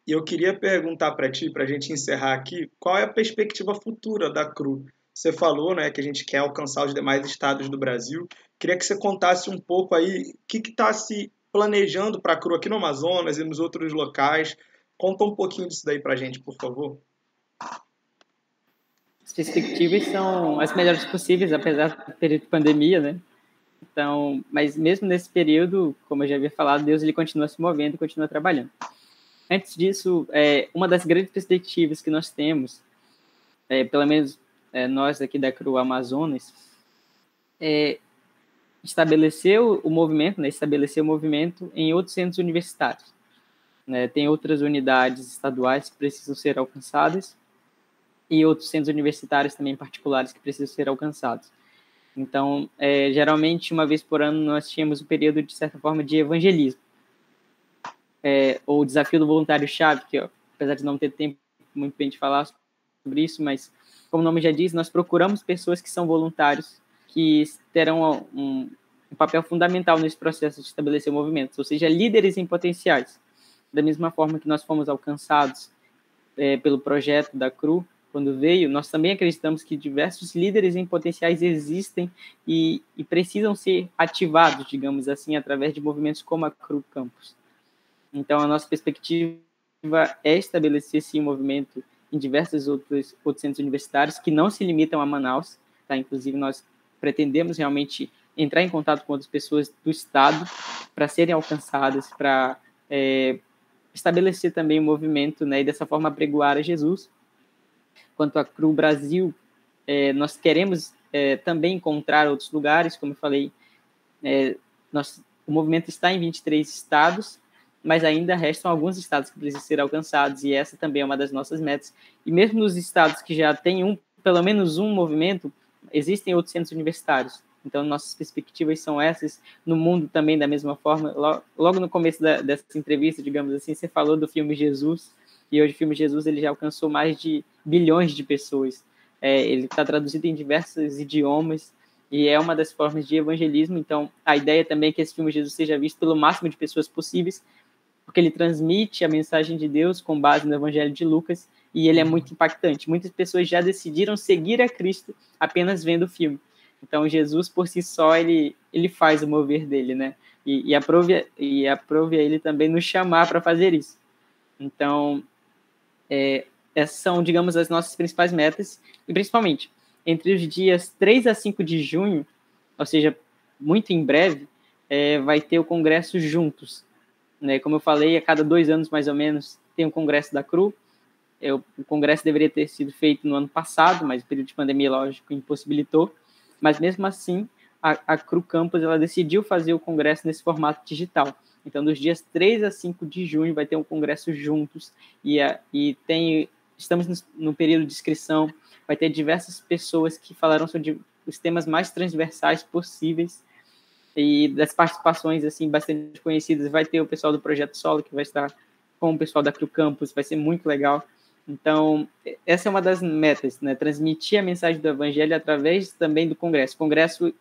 E eu queria perguntar para ti, para a gente encerrar aqui, qual é a perspectiva futura da CRU? Você falou, né, que a gente quer alcançar os demais estados do Brasil. Queria que você contasse um pouco aí o que está se planejando para a CRU aqui no Amazonas e nos outros locais. Conta um pouquinho disso daí para a gente, por favor. As perspectivas são as melhores possíveis, apesar do período de pandemia, né? Então, mas mesmo nesse período, como eu já havia falado, Deus ele continua se movendo e continua trabalhando. Antes disso, uma das grandes perspectivas que nós temos, pelo menos nós aqui da CRU Amazonas, é estabelecer o movimento, né, estabelecer o movimento em outros centros universitários. Né? Tem outras unidades estaduais que precisam ser alcançadas e outros centros universitários também particulares que precisam ser alcançados. Então, geralmente, uma vez por ano, nós tínhamos um período, de certa forma, de evangelismo. Ou o desafio do voluntário-chave, que, apesar de não ter tempo muito bem de falar sobre isso, mas, como o nome já diz, nós procuramos pessoas que são voluntários, que terão um papel fundamental nesse processo de estabelecer movimentos, ou seja, líderes em potenciais. Da mesma forma que nós fomos alcançados pelo projeto da CRU, quando veio, nós também acreditamos que diversos líderes em potenciais existem e precisam ser ativados, digamos assim, através de movimentos como a CRU Campus. Então, a nossa perspectiva é estabelecer, sim, um movimento em diversos outros centros universitários que não se limitam a Manaus, tá? Inclusive, nós pretendemos realmente entrar em contato com outras pessoas do Estado para serem alcançadas, para estabelecer também um movimento, né, e dessa forma apregoar a Jesus. Quanto à CRU Brasil, nós queremos também encontrar outros lugares, como eu falei, o movimento está em 23 estados, mas ainda restam alguns estados que precisam ser alcançados, e essa também é uma das nossas metas. E mesmo nos estados que já têm pelo menos um movimento, existem outros centros universitários. Então, nossas perspectivas são essas, no mundo também da mesma forma. Logo no começo dessa entrevista, digamos assim, você falou do filme Jesus, e hoje o filme Jesus ele já alcançou mais de bilhões de pessoas. Ele está traduzido em diversos idiomas, e é uma das formas de evangelismo. Então, a ideia também é que esse filme Jesus seja visto pelo máximo de pessoas possíveis, porque ele transmite a mensagem de Deus com base no Evangelho de Lucas, e ele é muito impactante. Muitas pessoas já decidiram seguir a Cristo apenas vendo o filme. Então, Jesus, por si só, ele faz o mover dele, né? E aprove a ele também nos chamar para fazer isso. Então, essas são, digamos, as nossas principais metas, e principalmente, entre os dias 3 a 5 de junho, ou seja, muito em breve, vai ter o Congresso Juntos. Né? Como eu falei, a cada 2 anos, mais ou menos, tem um Congresso da CRU. O Congresso deveria ter sido feito no ano passado, mas o período de pandemia, lógico, impossibilitou. Mas, mesmo assim, a CRU Campus ela decidiu fazer o Congresso nesse formato digital. Então, dos dias 3 a 5 de junho, vai ter um Congresso Juntos, estamos no período de inscrição, vai ter diversas pessoas que falarão sobre os temas mais transversais possíveis, e das participações assim bastante conhecidas, vai ter o pessoal do Projeto Solo, que vai estar com o pessoal da Cru Campus, vai ser muito legal. Então, essa é uma das metas, né? Transmitir a mensagem do Evangelho através também do Congresso. O Congresso,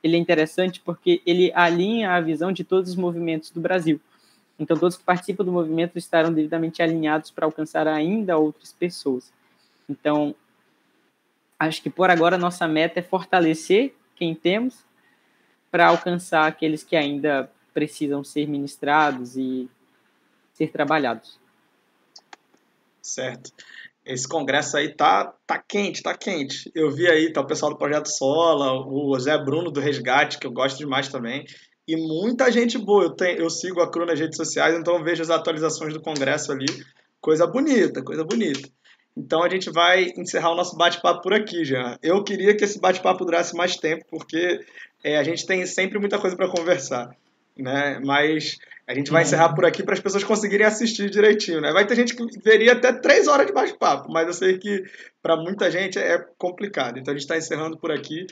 ele é interessante porque ele alinha a visão de todos os movimentos do Brasil. Então, todos que participam do movimento estarão devidamente alinhados para alcançar ainda outras pessoas. Então, acho que por agora a nossa meta é fortalecer quem temos para alcançar aqueles que ainda precisam ser ministrados e ser trabalhados. Certo. Esse congresso aí tá quente, tá quente. Eu vi aí, tá o pessoal do Projeto Sola, o Zé Bruno do Resgate, que eu gosto demais também, e muita gente boa. Eu sigo a Cru nas redes sociais, então eu vejo as atualizações do congresso ali. Coisa bonita, coisa bonita. Então a gente vai encerrar o nosso bate-papo por aqui, Jean. Eu queria que esse bate-papo durasse mais tempo, porque a gente tem sempre muita coisa para conversar, né? Mas a gente vai encerrar por aqui para as pessoas conseguirem assistir direitinho, né? Vai ter gente que veria até 3 horas de bate-papo, mas eu sei que para muita gente é complicado. Então a gente está encerrando por aqui.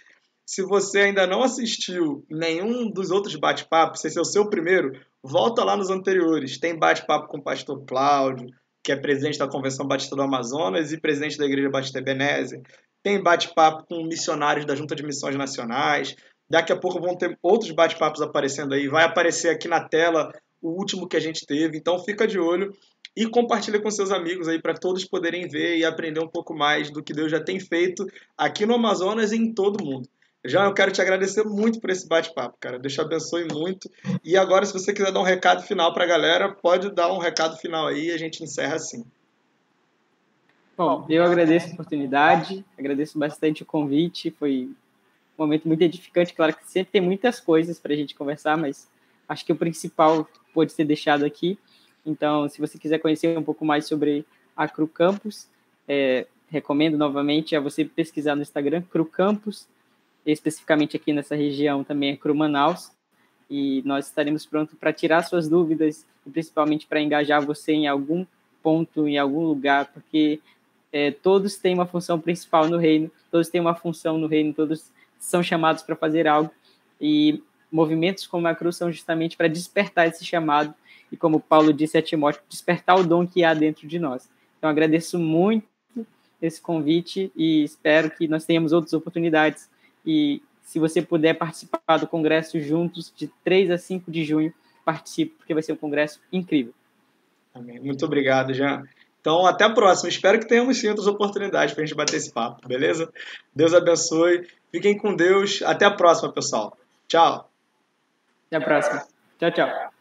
Se você ainda não assistiu nenhum dos outros bate-papos, se esse é o seu primeiro, volta lá nos anteriores. Tem bate-papo com o pastor Cláudio, que é presidente da Convenção Batista do Amazonas e presidente da Igreja Batista Ebenezer. Tem bate-papo com missionários da Junta de Missões Nacionais. Daqui a pouco vão ter outros bate-papos aparecendo aí. Vai aparecer aqui na tela o último que a gente teve. Então fica de olho e compartilha com seus amigos aí para todos poderem ver e aprender um pouco mais do que Deus já tem feito aqui no Amazonas e em todo o mundo. Já eu quero te agradecer muito por esse bate-papo, cara. Deus te abençoe muito. E agora, se você quiser dar um recado final para a galera, pode dar um recado final aí e a gente encerra assim. Bom, eu agradeço a oportunidade, agradeço bastante o convite, foi um momento muito edificante. Claro que sempre tem muitas coisas para a gente conversar, mas acho que o principal pode ser deixado aqui. Então, se você quiser conhecer um pouco mais sobre a Cru Campus, recomendo novamente a você pesquisar no Instagram, Cru Campus, especificamente aqui nessa região também é Cru Manaus, e nós estaremos prontos para tirar suas dúvidas e principalmente para engajar você em algum ponto, em algum lugar, porque todos têm uma função principal no reino, todos têm uma função no reino, todos são chamados para fazer algo, e movimentos como a Cruz são justamente para despertar esse chamado, e como Paulo disse a Timóteo, despertar o dom que há dentro de nós. Então, agradeço muito esse convite e espero que nós tenhamos outras oportunidades. E se você puder participar do congresso juntos, de 3 a 5 de junho, participe, porque vai ser um congresso incrível. Amém. Muito obrigado, Jean. Então, até a próxima. Espero que tenhamos sim outras oportunidades para a gente bater esse papo, beleza? Deus abençoe. Fiquem com Deus. Até a próxima, pessoal. Tchau. Até a próxima. Tchau, tchau.